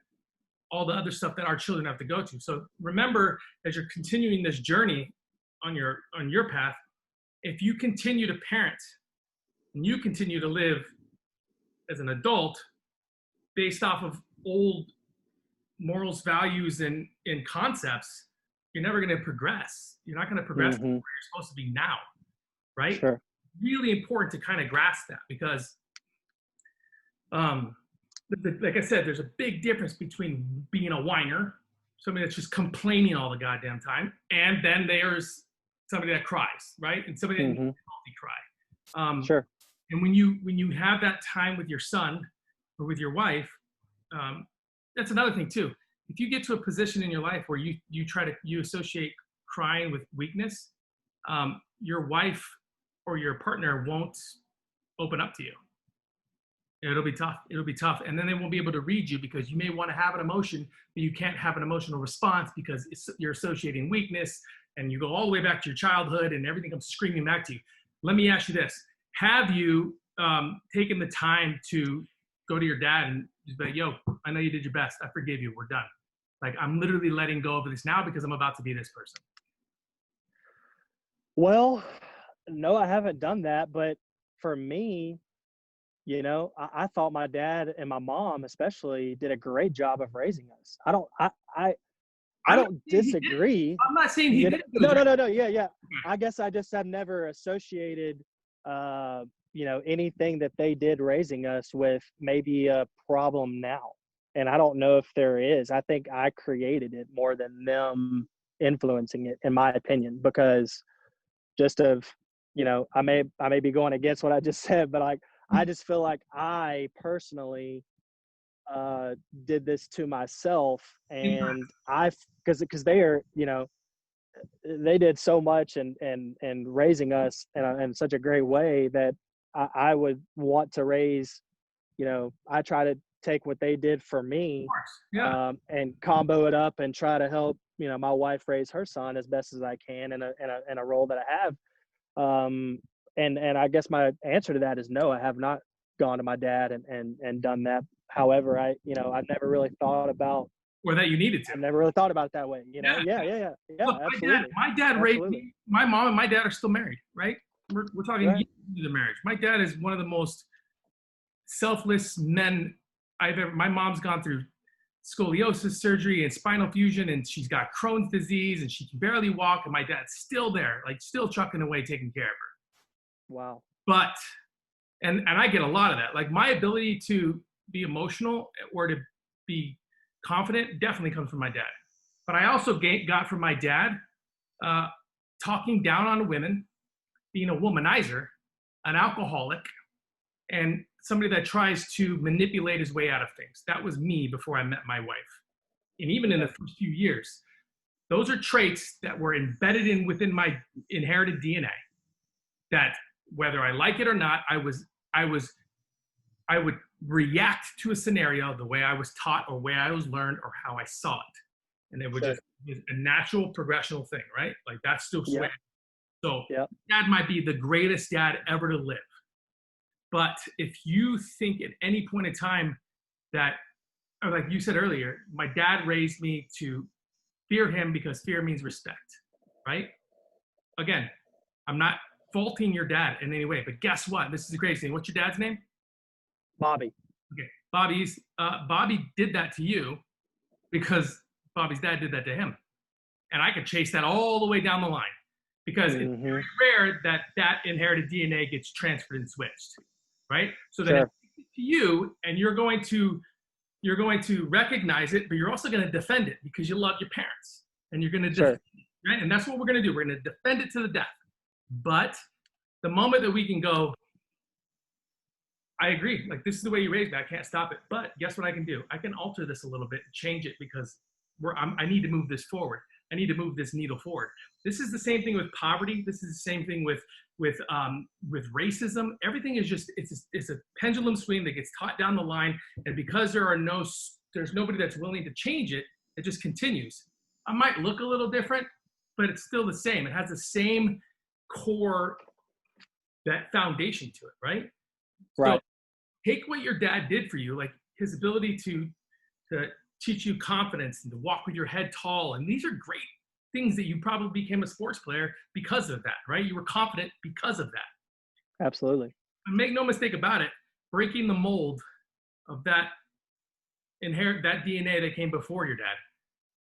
all the other stuff that our children have to go to. So remember, as you're continuing this journey on your path, if you continue to parent and you continue to live as an adult based off of old morals, values, and concepts, you're never going to progress. You're not going to progress where you're supposed to be now, right? Sure. Really important to kind of grasp that, because like I said, there's a big difference between being a whiner, somebody that's just complaining all the goddamn time, and then there's somebody that cries, right? And somebody that needs a healthy cry. Sure. And when you have that time with your son or with your wife, that's another thing too. If you get to a position in your life where you associate crying with weakness, your wife or your partner won't open up to you. It'll be tough. It'll be tough. And then they won't be able to read you, because you may want to have an emotion, but you can't have an emotional response because you're associating weakness, and you go all the way back to your childhood and everything comes screaming back to you. Let me ask you this. Have you taken the time to go to your dad and just be like, yo, I know you did your best. I forgive you. We're done. Like, I'm literally letting go of this now because I'm about to be this person. Well, no, I haven't done that. But for me, I thought my dad and my mom especially did a great job of raising us. I don't disagree. I'm not saying he did. No. Yeah. I guess I just have never associated, anything that they did raising us with maybe a problem now. And I don't know if there is. I think I created it more than them influencing it, in my opinion, because just of, I may be going against what I just said, but I just feel like I personally did this to myself, and because they are, they did so much and raising us in such a great way that I would want to raise, I try to take what they did for me, and combo it up and try to help, my wife raise her son as best as I can in a role that I have. And I guess my answer to that is no, I have not gone to my dad and done that. However, I've never really thought about, or that you needed to. I've never really thought about it that way. Yeah, Look, absolutely. My dad raised me. My mom and my dad are still married, right? We're talking years into the marriage. My dad is one of the most selfless men I've ever. My mom's gone through scoliosis surgery and spinal fusion, and she's got Crohn's disease, and she can barely walk, and my dad's still there, like still chucking away, taking care of her. Wow. But and I get a lot of that. Like, my ability to be emotional or to be confident definitely comes from my dad. But I also got from my dad talking down on women, being a womanizer, an alcoholic, and somebody that tries to manipulate his way out of things. That was me before I met my wife. And even in the first few years, those are traits that were embedded within my inherited DNA, that whether I like it or not, I would react to a scenario the way I was taught or way I was learned or how I saw it. And it would just be a natural progressional thing, right? Like, that's still sway. So dad might be the greatest dad ever to live. But if you think at any point in time that, or like you said earlier, my dad raised me to fear him because fear means respect, right? Again, I'm not faulting your dad in any way, but guess what? This is the crazy thing. What's your dad's name? Bobby. Okay. Bobby did that to you because Bobby's dad did that to him. And I could chase that all the way down the line, because it's very rare that inherited DNA gets transferred and switched, right? So then it's to you, and you're going to recognize it, but you're also going to defend it because you love your parents, and you're going to defend it, right? And that's what we're going to do. We're going to defend it to the death. But the moment that we can go, I agree. Like, this is the way you raised me. I can't stop it. But guess what I can do? I can alter this a little bit and change it because I need to move this forward. I need to move this needle forward. This is the same thing with poverty. This is the same thing with racism. Everything is just it's a pendulum swing that gets taught down the line, and because there's nobody that's willing to change it, it just continues. I might look a little different, but it's still the same. It has the same core, that foundation to it, right? Right. So take what your dad did for you, like his ability to teach you confidence and to walk with your head tall. And these are great things that you probably became a sports player because of that, right? You were confident because of that. Absolutely. And make no mistake about it, breaking the mold of that DNA that came before your dad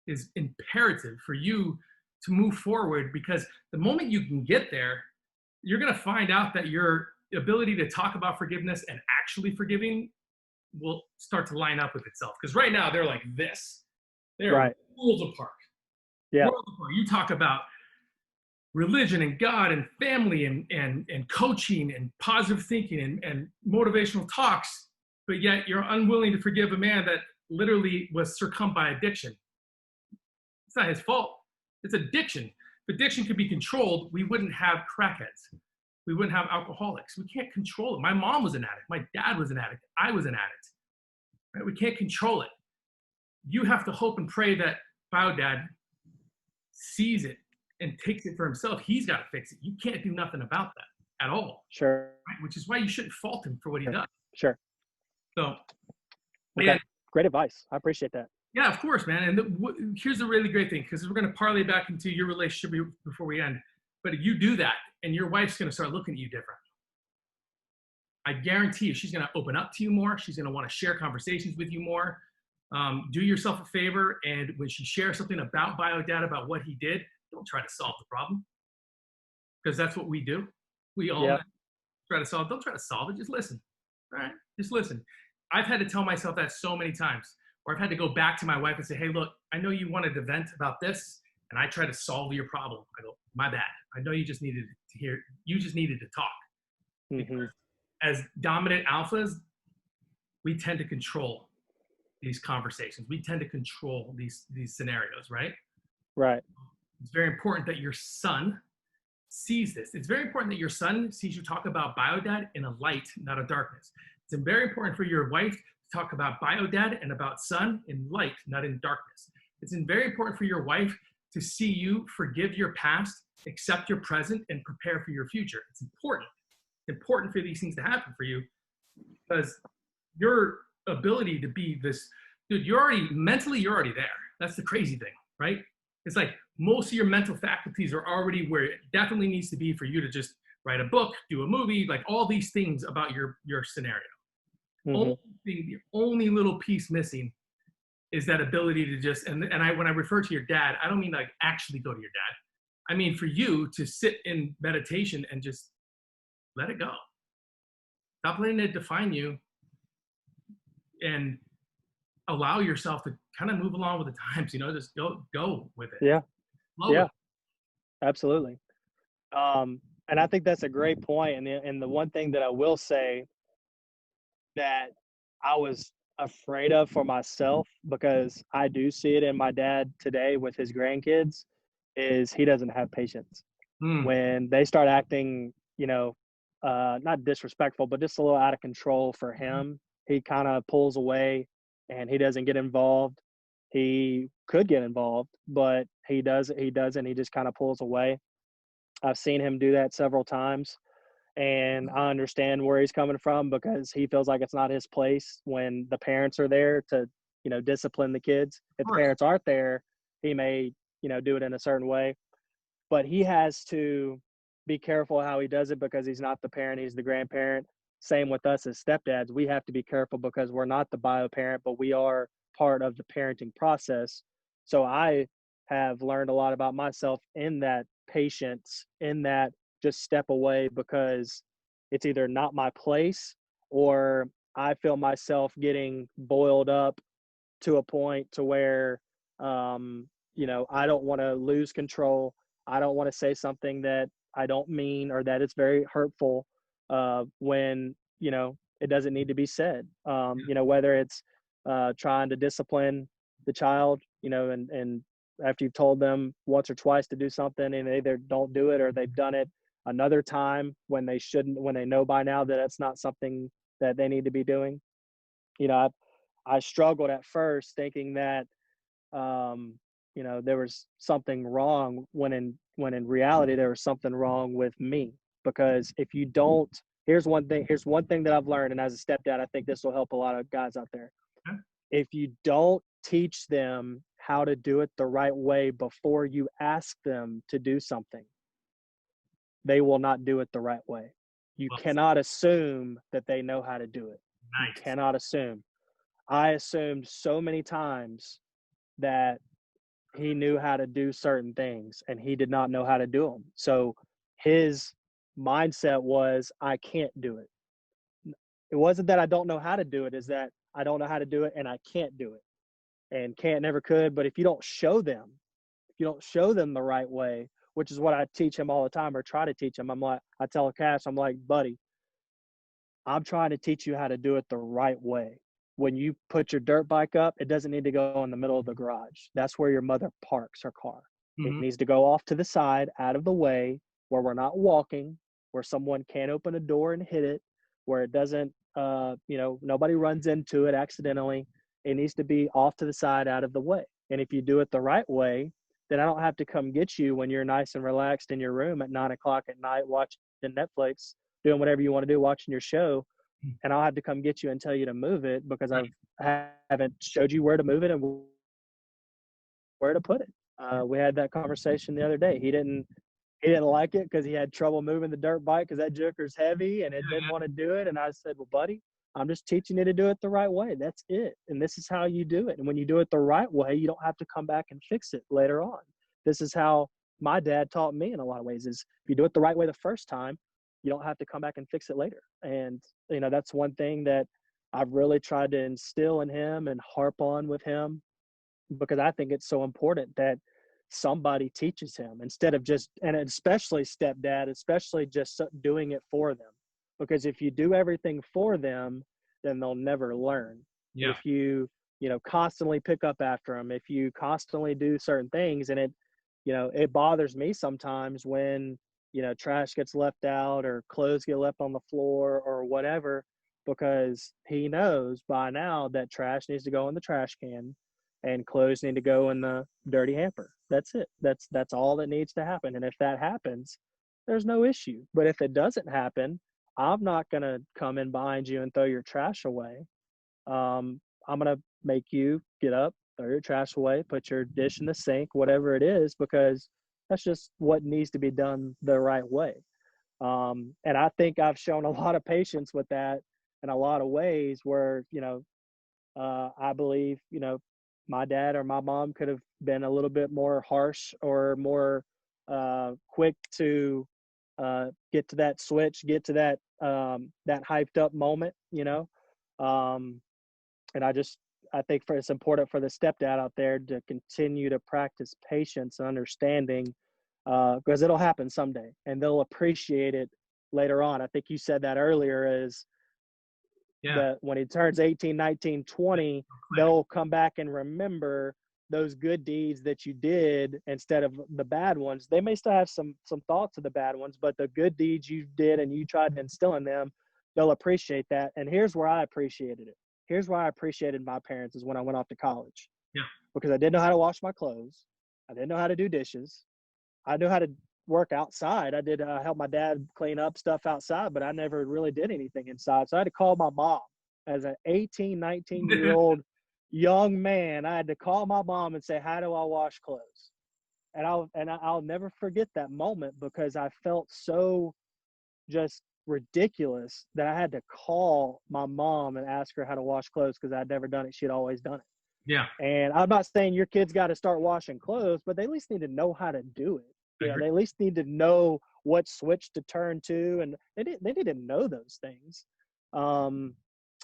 is imperative for you to move forward, because the moment you can get there, you're going to find out that your ability to talk about forgiveness and actually forgiving will start to line up with itself. Because right now they're like this. They're Right. worlds apart. Yeah. Worlds apart. You talk about religion and God and family and coaching and positive thinking and motivational talks, but yet you're unwilling to forgive a man that literally was succumbed by addiction. It's not his fault. It's addiction. If addiction could be controlled, we wouldn't have crackheads. We wouldn't have alcoholics. We can't control it. My mom was an addict. My dad was an addict. I was an addict. Right? We can't control it. You have to hope and pray that BioDad sees it and takes it for himself. He's got to fix it. You can't do nothing about that at all. Sure. Right? Which is why you shouldn't fault him for what he does. Sure. So, okay. man, great advice. I appreciate that. Yeah, of course, man. And here's the really great thing, because we're going to parlay back into your relationship before we end. But you do that, and your wife's going to start looking at you different. I guarantee you, she's going to open up to you more. She's going to want to share conversations with you more. Do yourself a favor, and when she shares something about BioDad, about what he did, don't try to solve the problem, because that's what we do. We all try to solve. Don't try to solve it. Just listen. All right? Just listen. I've had to tell myself that so many times. Or I've had to go back to my wife and say, hey, look, I know you wanted to vent about this, and I try to solve your problem. I go, my bad. I know you just needed to hear, you just needed to talk. Mm-hmm. As dominant alphas, we tend to control these conversations. We tend to control these scenarios, right? Right. It's very important that your son sees this. It's very important that your son sees you talk about BioDad in a light, not a darkness. It's very important for your wife talk about BioDad and about son in light, not in darkness. It's very important for your wife to see you forgive your past, accept your present, and prepare for your future. It's important. It's important for these things to happen for you, because your ability to be this, dude, you're already there. That's the crazy thing, right? It's like most of your mental faculties are already where it definitely needs to be for you to just write a book, do a movie, like all these things about your scenario. Mm-hmm. The only little piece missing is that ability to just, when I refer to your dad, I don't mean like actually go to your dad. I mean for you to sit in meditation and just let it go. Stop letting it define you, and allow yourself to kind of move along with the times, just go with it. Yeah. Love yeah. it. Absolutely. And I think that's a great point. And the one thing that I will say that I was afraid of for myself, because I do see it in my dad today with his grandkids, is he doesn't have patience. When they start acting, not disrespectful, but just a little out of control for him, he kind of pulls away and he doesn't get involved. He could get involved, but he doesn't. He just kind of pulls away. I've seen him do that several times. And I understand where he's coming from, because he feels like it's not his place when the parents are there to, discipline the kids. If the parents aren't there, he may, do it in a certain way. But he has to be careful how he does it, because he's not the parent, he's the grandparent. Same with us as stepdads. We have to be careful because we're not the bio parent, but we are part of the parenting process. So I have learned a lot about myself in that patience, in that just step away, because it's either not my place, or I feel myself getting boiled up to a point to where, I don't want to lose control. I don't want to say something that I don't mean, or that it's very hurtful when, it doesn't need to be said. Whether it's trying to discipline the child, and after you've told them once or twice to do something and they either don't do it or they've done it another time when they shouldn't, when they know by now that it's not something that they need to be doing. You know, I struggled at first thinking that, you know, there was something wrong when in reality there was something wrong with me. Because if you don't, here's one thing that I've learned, and as a stepdad, I think this will help a lot of guys out there. Okay. If you don't teach them how to do it the right way before you ask them to do something, they will not do it the right way. You Well, cannot assume that they know how to do it. You nice. cannot assume. I assumed so many times that he knew how to do certain things and he did not know how to do them. So his mindset was, I can't do it. It wasn't that I don't know how to do it, is that I don't know how to do it and I can't do it. And can't never could. But if you don't show them, the right way, which is what I teach him all the time or try to teach him, I'm like, I tell Cash, I'm like, buddy, I'm trying to teach you how to do it the right way. When you put your dirt bike up, it doesn't need to go in the middle of the garage. That's where your mother parks her car. It Mhm. needs to go off to the side, out of the way, where we're not walking, where someone can't open a door and hit it, where it doesn't, you know, nobody runs into it accidentally. It needs to be off to the side, out of the way. And if you do it the right way, then I don't have to come get you when you're nice and relaxed in your room at 9 o'clock at night watching Netflix, doing whatever you want to do, watching your show, and I'll have to come get you and tell you to move it because Right. I haven't showed you where to move it and where to put it. We had that conversation the other day. He didn't like it because he had trouble moving the dirt bike because that joker's heavy and it didn't want to do it. And I said, well, buddy, I'm just teaching you to do it the right way. That's it. And this is how you do it. And when you do it the right way, you don't have to come back and fix it later on. This is how my dad taught me in a lot of ways, is if you do it the right way the first time, you don't have to come back and fix it later. And, you know, that's one thing that I've really tried to instill in him and harp on with him, because I think it's so important that somebody teaches him instead of just, and especially stepdad, especially just doing it for them. Because if you do everything for them, then they'll never learn. Yeah. If you, you know, constantly pick up after them, if you constantly do certain things, and it, you know, it bothers me sometimes when, you know, trash gets left out or clothes get left on the floor or whatever, because he knows by now that trash needs to go in the trash can and clothes need to go in the dirty hamper. That's it. That's all that needs to happen. And if that happens, there's no issue. But if it doesn't happen, I'm not going to come in behind you and throw your trash away. I'm going to make you get up, throw your trash away, put your dish in the sink, whatever it is, because that's just what needs to be done the right way. And I think I've shown a lot of patience with that in a lot of ways where, you know, I believe, you know, my dad or my mom could have been a little bit more harsh or more quick to get to that switch, get to that that hyped up moment, you know. Um, and I think it's important for the stepdad out there to continue to practice patience and understanding, because it'll happen someday, and they'll appreciate it later on. I think you said that earlier, is that when he turns 18, 19, 20, they'll come back and remember those good deeds that you did instead of the bad ones. They may still have some thoughts of the bad ones, but the good deeds you did and you tried to instill in them, they'll appreciate that. And here's where I appreciated it. Here's why I appreciated my parents, is when I went off to college. Yeah. Because I didn't know how to wash my clothes. I didn't know how to do dishes. I knew how to work outside. I did help my dad clean up stuff outside, but I never really did anything inside. So I had to call my mom as an 18, 19-year-old young man. I had to call my mom and say, how do I wash clothes? And I'll never forget that moment, because I felt so just ridiculous that I had to call my mom and ask her how to wash clothes, because I'd never done it. She'd always done it. Yeah. And I'm not saying your kids got to start washing clothes, but they at least need to know how to do it. You know, they at least need to know what switch to turn to, and they need to know those things. I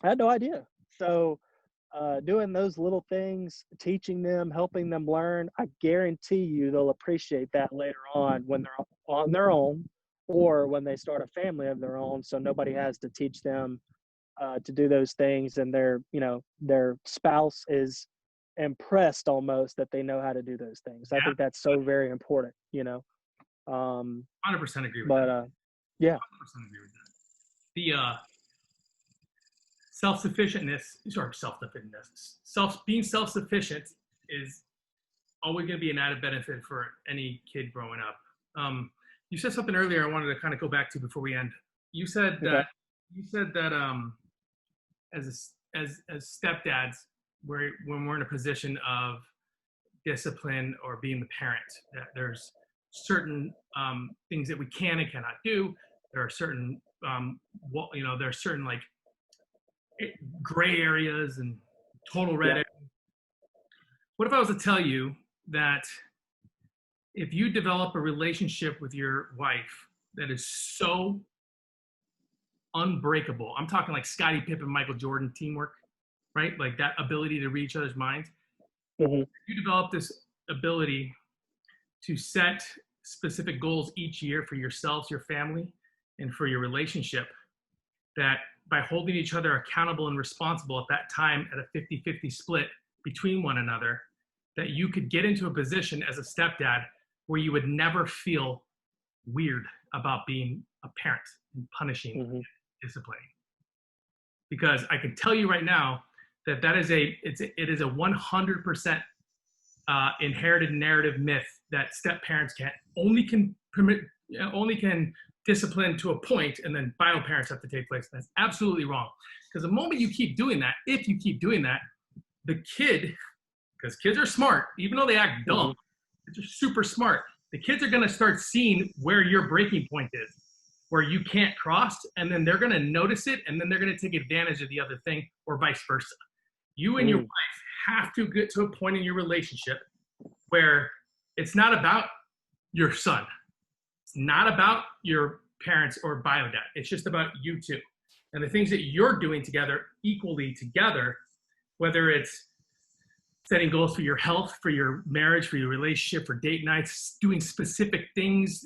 had no idea. So doing those little things, teaching them, helping them learn, I guarantee you they'll appreciate that later on when they're on their own, or when they start a family of their own. So nobody has to teach them to do those things, and their, you know, their spouse is impressed almost that they know how to do those things. I Yeah. think that's so very important, you know. 100% agree with But that. yeah, 100% agree with that. The being self-sufficient is always going to be an added benefit for any kid growing up. You said something earlier I wanted to kind of go back to before we end. You said that as stepdads, when we're in a position of discipline or being the parent, that there's certain things that we can and cannot do. There are certain there are certain like gray areas and total red area. What if I was to tell you that if you develop a relationship with your wife that is so unbreakable, I'm talking like Scottie Pippen, Michael Jordan teamwork, right? Like that ability to read each other's minds. Mm-hmm. You develop this ability to set specific goals each year for yourselves, your family, and for your relationship, that by holding each other accountable and responsible at that time at a 50-50 split between one another, that you could get into a position as a stepdad where you would never feel weird about being a parent and punishing, Mm-hmm. disciplining. Because I can tell you right now that it is a 100% inherited narrative myth that step parents only can discipline to a point, and then bio parents have to take place. That's absolutely wrong. Because the moment you keep doing that, if you keep doing that, the kid, because kids are smart, even though they act dumb, kids are super smart. The kids are going to start seeing where your breaking point is, where you can't cross, and then they're going to notice it, and then they're going to take advantage of the other thing, or vice versa. You and your wife have to get to a point in your relationship where it's not about your son. It's not about your parents or BioDad. It's just about you two. And the things that you're doing together, equally together, whether it's setting goals for your health, for your marriage, for your relationship, for date nights, doing specific things.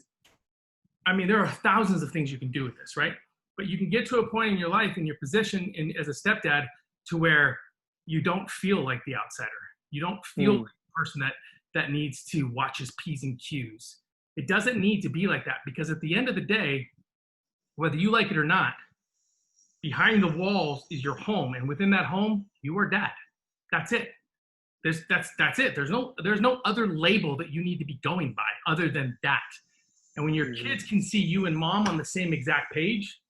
I mean, there are thousands of things you can do with this, right? But you can get to a point in your life, in your position as a stepdad, to where you don't feel like the outsider. You don't feel like the person that needs to watch his P's and Q's. It doesn't need to be like that, because at the end of the day, whether you like it or not, behind the walls is your home, and within that home, you are dad. That's it. That's it. There's no other label that you need to be going by other than that. And when your kids can see you and mom on the same exact page,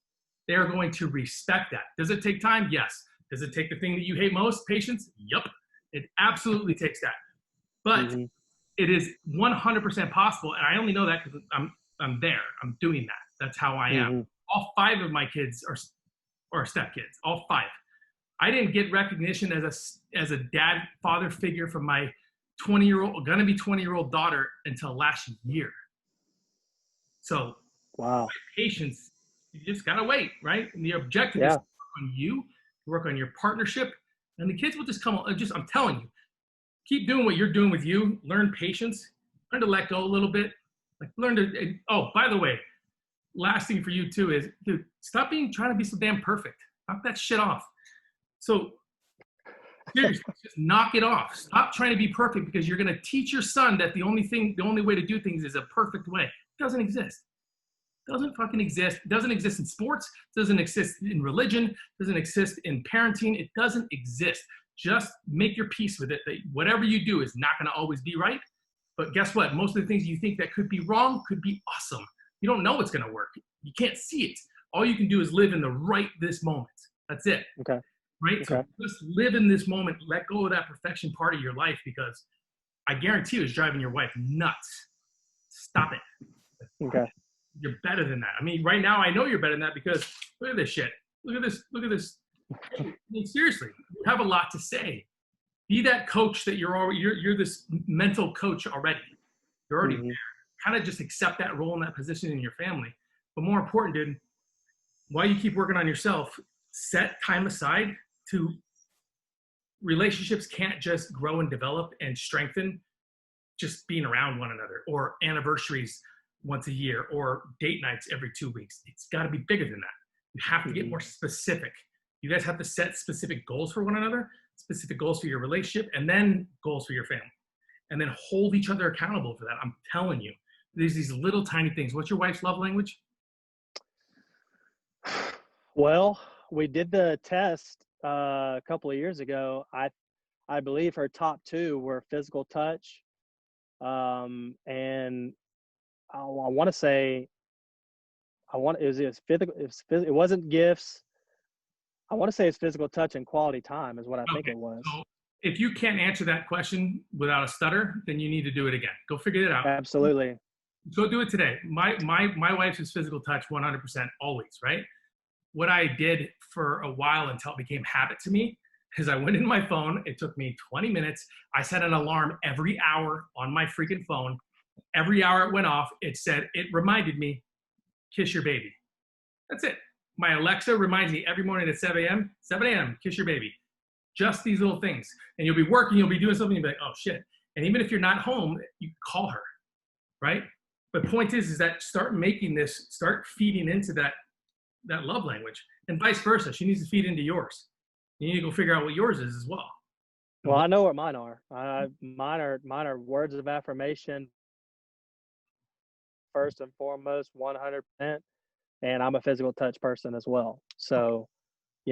they're going to respect that. Does it take time? Yes. Does it take the thing that you hate most? Patience? Yup. It absolutely takes that. But it is 100% possible, and I only know that because I'm there. I'm doing that. That's how I am. All 5 of my kids are stepkids. All 5. I didn't get recognition as a dad, father figure from my gonna be 20-year-old daughter until last year. So, wow, patience. You just gotta wait, right? And the objective is to work on you, to work on your partnership, and the kids will just come. I'm telling you, keep doing what you're doing with you. Learn patience. Learn to let go a little bit. Like learn to. Oh, by the way, last thing for you too is, dude, stop trying to be so damn perfect. Knock that shit off. So seriously, just knock it off. Stop trying to be perfect, because you're going to teach your son that the only way to do things is a perfect way. It doesn't exist. It doesn't fucking exist. It doesn't exist in sports. It doesn't exist in religion. It doesn't exist in parenting. It doesn't exist. Just make your peace with it, that whatever you do is not going to always be right. But guess what? Most of the things you think that could be wrong could be awesome. You don't know what's going to work. You can't see it. All you can do is live in this moment. That's it. Okay. Right? Okay. So just live in this moment. Let go of that perfection part of your life, because I guarantee you it's driving your wife nuts. Stop it. Okay. You're better than that. I mean, right now I know you're better than that, because look at this shit. Look at this. Look at this. I mean, seriously, you have a lot to say. Be that coach that you're this mental coach already. You're already there. Kind of just accept that role and that position in your family. But more important, dude, while you keep working on yourself, set time aside to. Relationships can't just grow and develop and strengthen just being around one another, or anniversaries once a year, or date nights every 2 weeks. It's got to be bigger than that. You have to get more specific. You guys have to set specific goals for one another, specific goals for your relationship and then goals for your family. And then hold each other accountable for that. I'm telling you, there's these little tiny things. What's your wife's love language? Well, we did the test a couple of years ago. I believe her top two were physical touch, and I want to say it wasn't gifts. I want to say it's physical touch and quality time is what I think Okay. it was. So if you can't answer that question without a stutter, then you need to do it again. Go figure it out. Absolutely. Go do it today. My wife's is physical touch 100% always, right? What I did for a while until it became habit to me is I went in my phone. It took me 20 minutes. I set an alarm every hour on my freaking phone. Every hour it went off, it reminded me, kiss your baby. That's it. My Alexa reminds me every morning at 7 a.m., kiss your baby. Just these little things. And you'll be working, you'll be doing something, you'll be like, oh shit. And even if you're not home, you call her, right? But point is that start feeding into that love language, and vice versa. She needs to feed into yours. You need to go figure out what yours is as well. Well, I know what mine are. Mine are words of affirmation first and foremost, 100%. And I'm a physical touch person as well. So,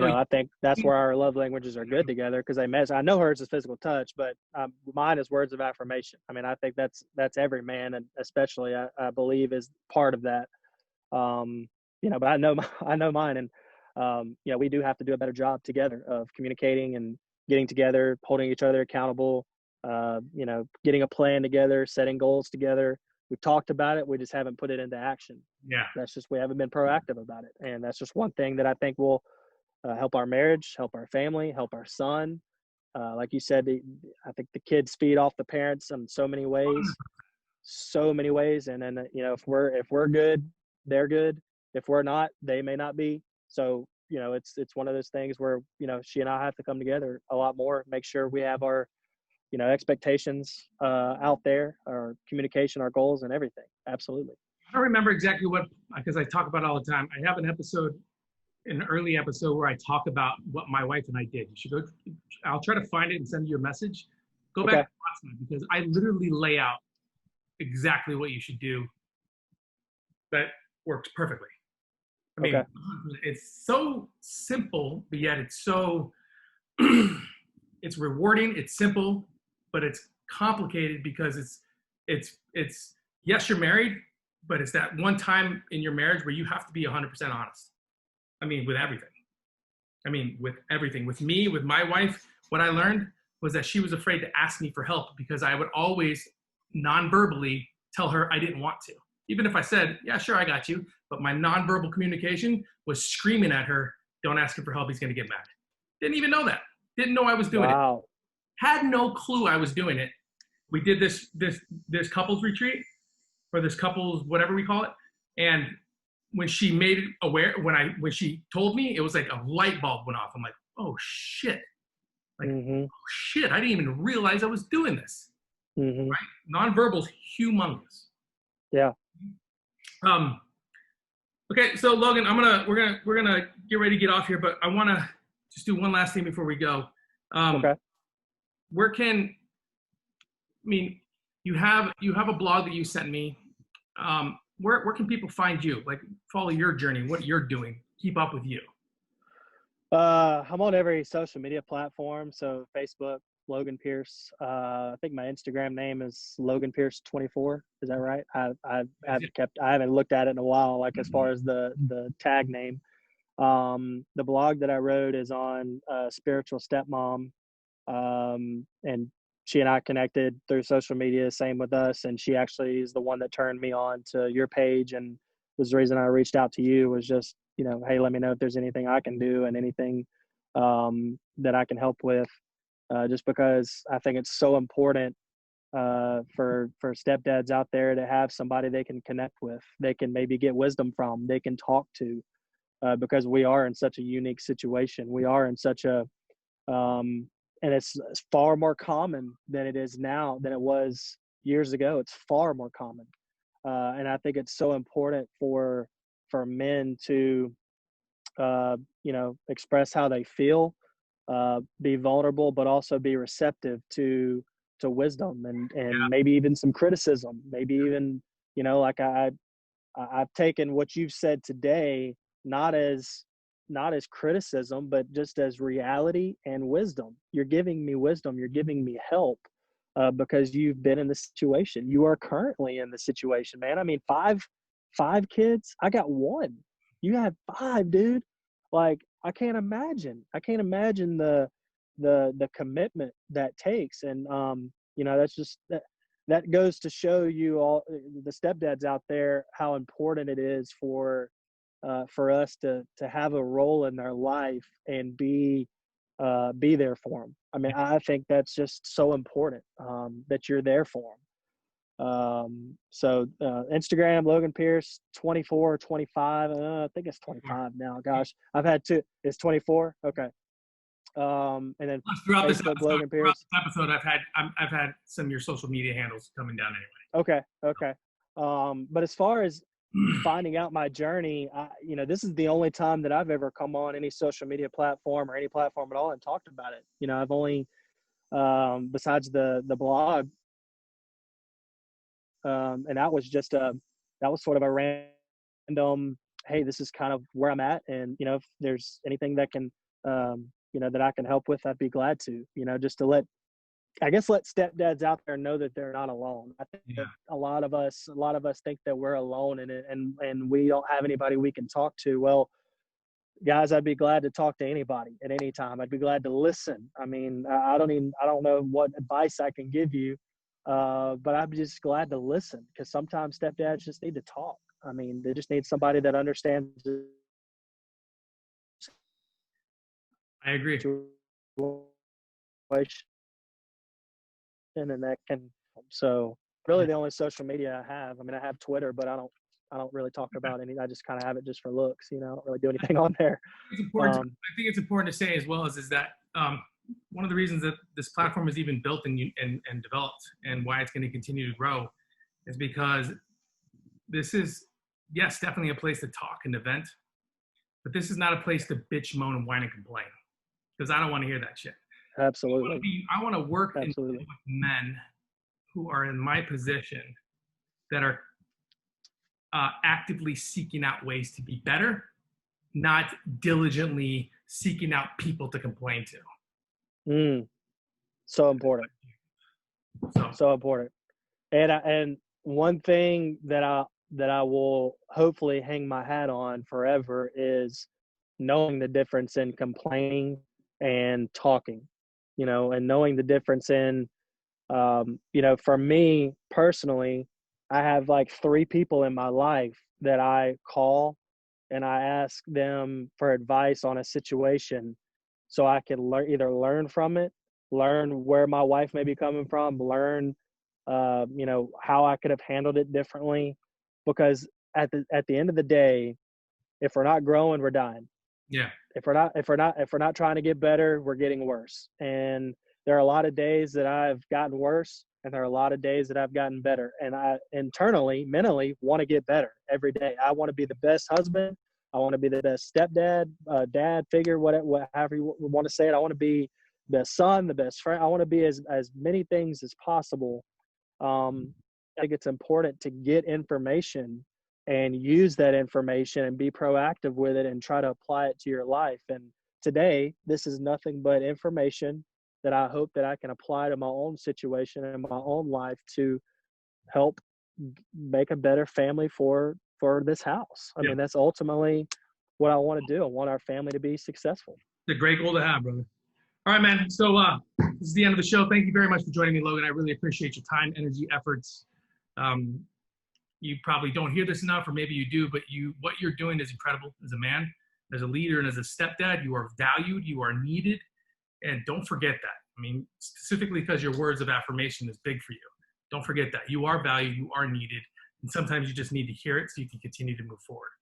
I think that's where our love languages are good together because they measure. I know hers is physical touch, but mine is words of affirmation. I mean, I think that's every man, and especially I believe is part of that. But I know mine, and we do have to do a better job together of communicating and getting together, holding each other accountable. Getting a plan together, setting goals together. We've talked about it. We just haven't put it into action. Yeah. We haven't been proactive about it. And that's just one thing that I think will help our marriage, help our family, help our son. Like you said, I think the kids feed off the parents in so many ways. And then, if we're good, they're good. If we're not, they may not be. So, it's one of those things where, she and I have to come together a lot more, make sure we have our, expectations out there, our communication, our goals, and everything. Absolutely. I don't remember exactly because I talk about it all the time. I have an early episode where I talk about what my wife and I did. You should go. I'll try to find it and send you a message. Go back and watch it because I literally lay out exactly what you should do. That works perfectly. I mean, It's so simple, but yet it's so it's rewarding. It's simple, but it's complicated because it's yes, you're married, but it's that one time in your marriage where you have to be 100% honest. I mean, with everything. With me, with my wife, what I learned was that she was afraid to ask me for help because I would always non-verbally tell her I didn't want to. Even if I said, yeah, sure, I got you. But my non-verbal communication was screaming at her, don't ask him for help, he's going to get mad. Didn't even know that. Didn't know I was doing it. Had no clue I was doing it. We did this couples retreat, or this couples, whatever we call it. And when she made it aware, when she told me, it was like a light bulb went off. I'm like, oh shit. Oh shit, I didn't even realize I was doing this. Right? Nonverbal's humongous. Yeah. Okay, so Logan, we're gonna get ready to get off here, but I want to just do one last thing before we go. You have a blog that you sent me. Where can people find you? Like, follow your journey, what you're doing, keep up with you. I'm on every social media platform. So Facebook, Logan Pierce. I think my Instagram name is Logan Pierce 24. Is that right? I haven't looked at it in a while, like as far as the tag name. The blog that I wrote is on spiritual stepmom. And she and I connected through social media, same with us. And she actually is the one that turned me on to your page, and was the reason I reached out to you, was just, hey, let me know if there's anything I can do and anything that I can help with. Just because I think it's so important for stepdads out there to have somebody they can connect with, they can maybe get wisdom from, they can talk to, because we are in such a unique situation. We are in such a, and it's far more common than it is now than it was years ago. It's far more common. And I think it's so important for men to, express how they feel, be vulnerable, but also be receptive to wisdom and Yeah. maybe even some criticism, maybe even, like I've taken what you've said today, not as criticism, but just as reality and wisdom. You're giving me wisdom. You're giving me help, because you've been in the situation. You are currently in the situation, man. I mean, five kids. I got one. You have five, dude. Like, I can't imagine the commitment that takes. And, that's just that goes to show you all the stepdads out there, how important it is for us to have a role in their life and be there for them. I mean, I think that's just so important, that you're there for them. So Instagram, Logan Pierce, 24, 25. I think it's 25 now. Gosh, I've had two. It's 24. Okay. And then throughout this Facebook, Logan Pierce. episode, I've had some of your social media handles coming down anyway. Okay. But as far as finding out my journey, this is the only time that I've ever come on any social media platform or any platform at all and talked about it. I've only, besides the blog, and that was just that was sort of a random, hey, this is kind of where I'm at, and if there's anything that can, that I can help with, I'd be glad to. Just to let stepdads out there know that they're not alone. I think that a lot of us think that we're alone in it, and we don't have anybody we can talk to. Well, guys, I'd be glad to talk to anybody at any time. I'd be glad to listen. I mean, I don't know what advice I can give you, but I'd be just glad to listen, because sometimes stepdads just need to talk. I mean, they just need somebody that understands. I agree. And then that can, so really the only social media I have, I mean, I have Twitter, but I don't really talk about any. I just kind of have it just for looks, I don't really do anything on there. It's important. I think it's important to say as well is that one of the reasons that this platform is even built and developed, and why it's going to continue to grow, is because this is, yes, definitely a place to talk and to vent, but this is not a place to bitch, moan, and whine and complain, because I don't want to hear that shit. Absolutely. I want to work with Absolutely. men who are in my position that are actively seeking out ways to be better, not diligently seeking out people to complain to. So important. So important. And one thing that I will hopefully hang my hat on forever is knowing the difference in complaining and talking, and knowing the difference in, for me personally, I have like 3 people in my life that I call and I ask them for advice on a situation, so I can either learn from it, learn where my wife may be coming from, learn, how I could have handled it differently. Because at the end of the day, if we're not growing, we're dying. Yeah. If we're not trying to get better, we're getting worse. And there are a lot of days that I've gotten worse, and there are a lot of days that I've gotten better. And I internally, mentally, want to get better every day. I want to be the best husband. I want to be the best stepdad, dad figure, however you want to say it. I want to be the best son, the best friend. I want to be as many things as possible. I think it's important to get information and use that information and be proactive with it and try to apply it to your life. And today, this is nothing but information that I hope that I can apply to my own situation and my own life to help make a better family for this house. I mean, that's ultimately what I want to do. I want our family to be successful. It's a great goal to have, brother. All right, man. So this is the end of the show. Thank you very much for joining me, Logan. I really appreciate your time, energy, efforts. You probably don't hear this enough, or maybe you do, but what you're doing is incredible as a man, as a leader, and as a stepdad. You are valued, you are needed, and don't forget that. I mean, specifically because your words of affirmation is big for you. Don't forget that. You are valued, you are needed, and sometimes you just need to hear it so you can continue to move forward.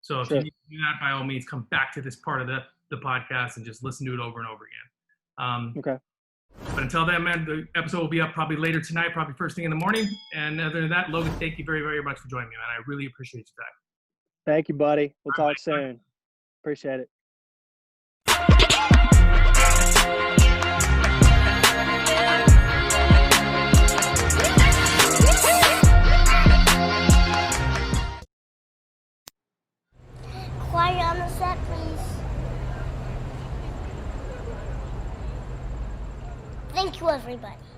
So if you need to do that, by all means, come back to this part of the podcast and just listen to it over and over again. Okay. But until then, man, the episode will be up probably later tonight, probably first thing in the morning. And other than that, Logan, thank you very, very much for joining me, man. I really appreciate your time. Thank you, buddy. We'll talk soon. Appreciate it. to everybody.